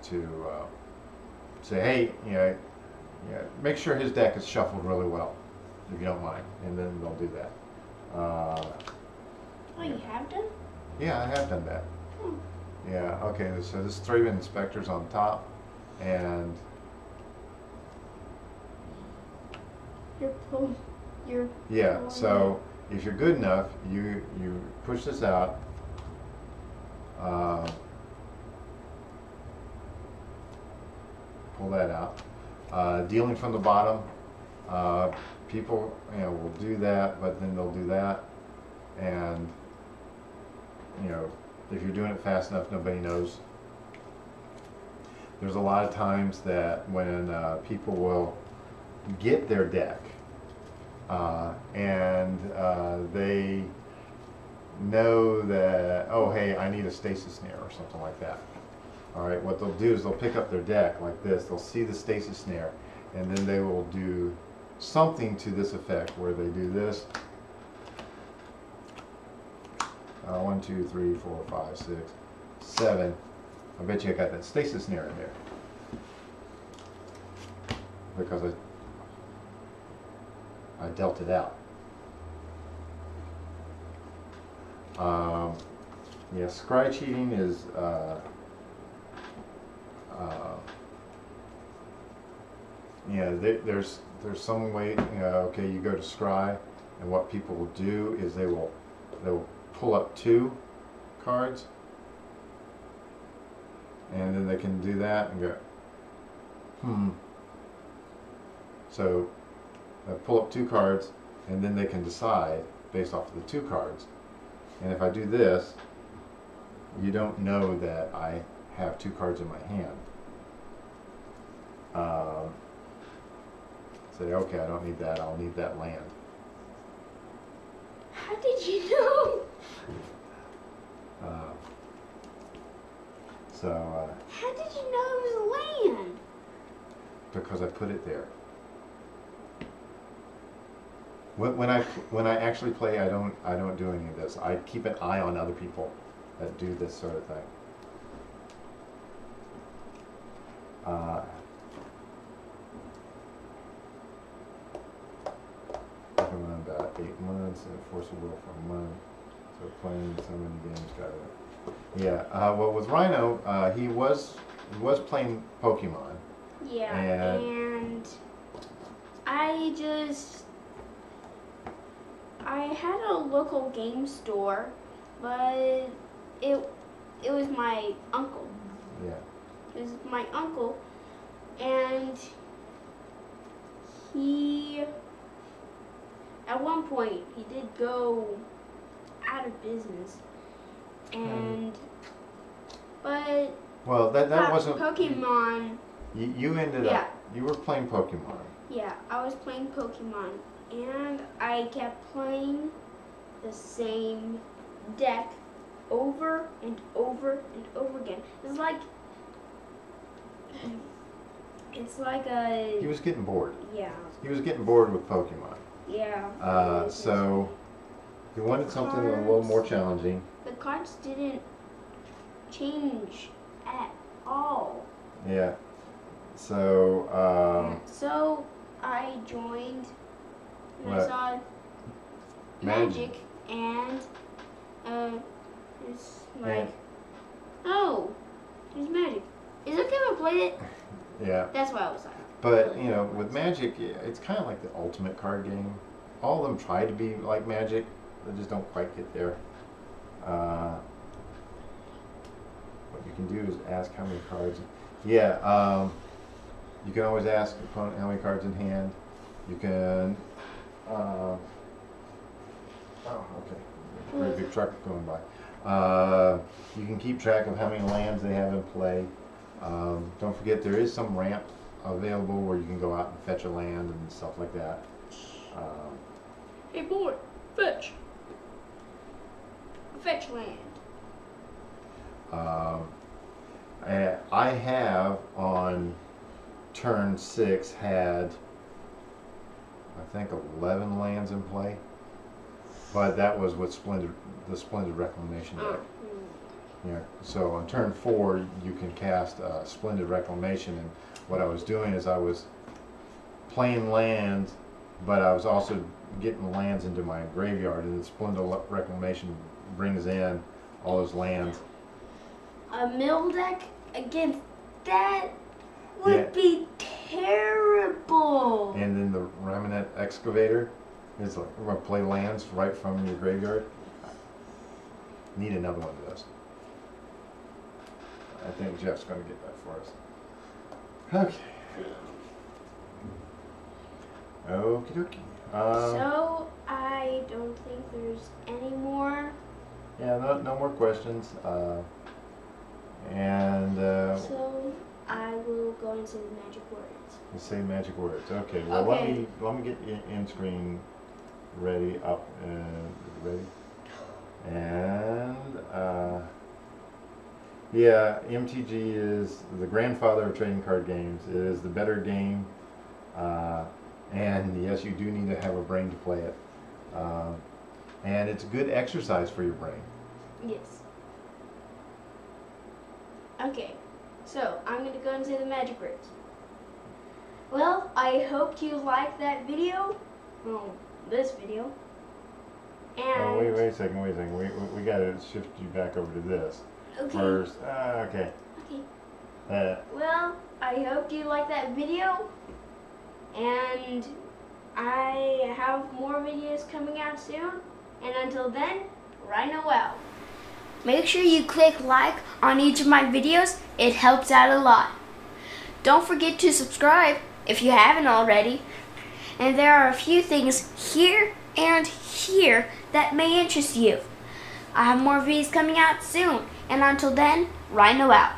to say, hey, make sure his deck is shuffled really well, if you don't mind, and then they'll do that.
Oh, you have done?
Yeah, I have done that. Yeah, okay, so this 3 inspectors on top, and yeah, so if you're good enough, you push this out, pull that out. Dealing from the bottom, people will do that, but then they'll do that, and if you're doing it fast enough, nobody knows. There's a lot of times that when people will get their deck and they know that, oh hey, I need a stasis snare or something like that. Alright, what they'll do is they'll pick up their deck like this, they'll see the stasis snare, and then they will do something to this effect where they do this. 1, 2, 3, 4, 5, 6, 7. I bet you I got that stasis snare in there, because I dealt it out. Yeah, scry cheating is there's some way, okay, you go to scry, and what people will do is they'll pull up 2 cards, and then they can do that and go, So they'll pull up 2 cards, and then they can decide based off of the 2 cards. And if I do this, you don't know that I have 2 cards in my hand. Say, okay, I don't need that, I'll need that land.
How did you know? How did you know it was land?
Because I put it there. When I actually play, I don't do any of this. I keep an eye on other people that do this sort of thing. Recommend about 8 months and force a will for a month. So playing so many games, got it. Yeah. Well, with Rhino, he was playing Pokemon.
Yeah, and I had a local game store, but it was my uncle.
Yeah.
It was my uncle, and he, at one point, he did go out of business, and but
Well, that wasn't.
Pokemon.
You ended up. You were playing Pokemon.
Yeah, I was playing Pokemon, and I kept playing the same deck over and over and over again. It's like a.
He was getting bored.
Yeah.
He was getting bored with Pokemon.
Yeah.
So he wanted something a little more challenging.
The cards didn't change at all.
Yeah. So.
So I joined. And I
What?
saw Magic, and it's like, oh, it's Magic. Is it okay if I played it?
Yeah.
That's why I was like.
But you know, with Magic, it's kind of like the ultimate card game. All of them try to be like Magic, they just don't quite get there. What you can do is ask how many cards. Yeah. You can always ask the opponent how many cards in hand. You can. Oh, okay. Very big truck going by. You can keep track of how many lands they have in play. Don't forget there is some ramp available where you can go out and fetch a land and stuff like that.
Hey boy, fetch. Fetch land.
I have on turn 6 had I think 11 lands in play, but that was with the Splendid Reclamation deck. Yeah. So on turn 4 you can cast Splendid Reclamation, and what I was doing is I was playing lands, but I was also getting lands into my graveyard, and the Splendid Reclamation brings in all those lands.
A mill deck against that would be terrible.
And then the Remnant Excavator is like, we're going to play lands right from your graveyard. Need another one of those. I think Jeff's going to get that for us. Okay. Okie dokie.
So I don't think there's any more.
Yeah, no more questions. So
I will go and say the magic words.
you say magic words. Okay. Well,
Okay.
let me get your end screen ready up and ready. And yeah, MTG is the grandfather of trading card games. It is the better game, and yes, you do need to have a brain to play it. And it's good exercise for your brain.
Yes. Okay, so I'm going to go and say the magic words. Well, I hope you liked that video. Well, this video. And
Oh, wait a second. We got to shift you back over to this first. Okay.
Okay. Well, I hope you liked that video. And I have more videos coming out soon. And until then, Rhino out. Make sure you click like on each of my videos. It helps out a lot. Don't forget to subscribe if you haven't already. And there are a few things here and here that may interest you. I have more videos coming out soon. And until then, Rhino out.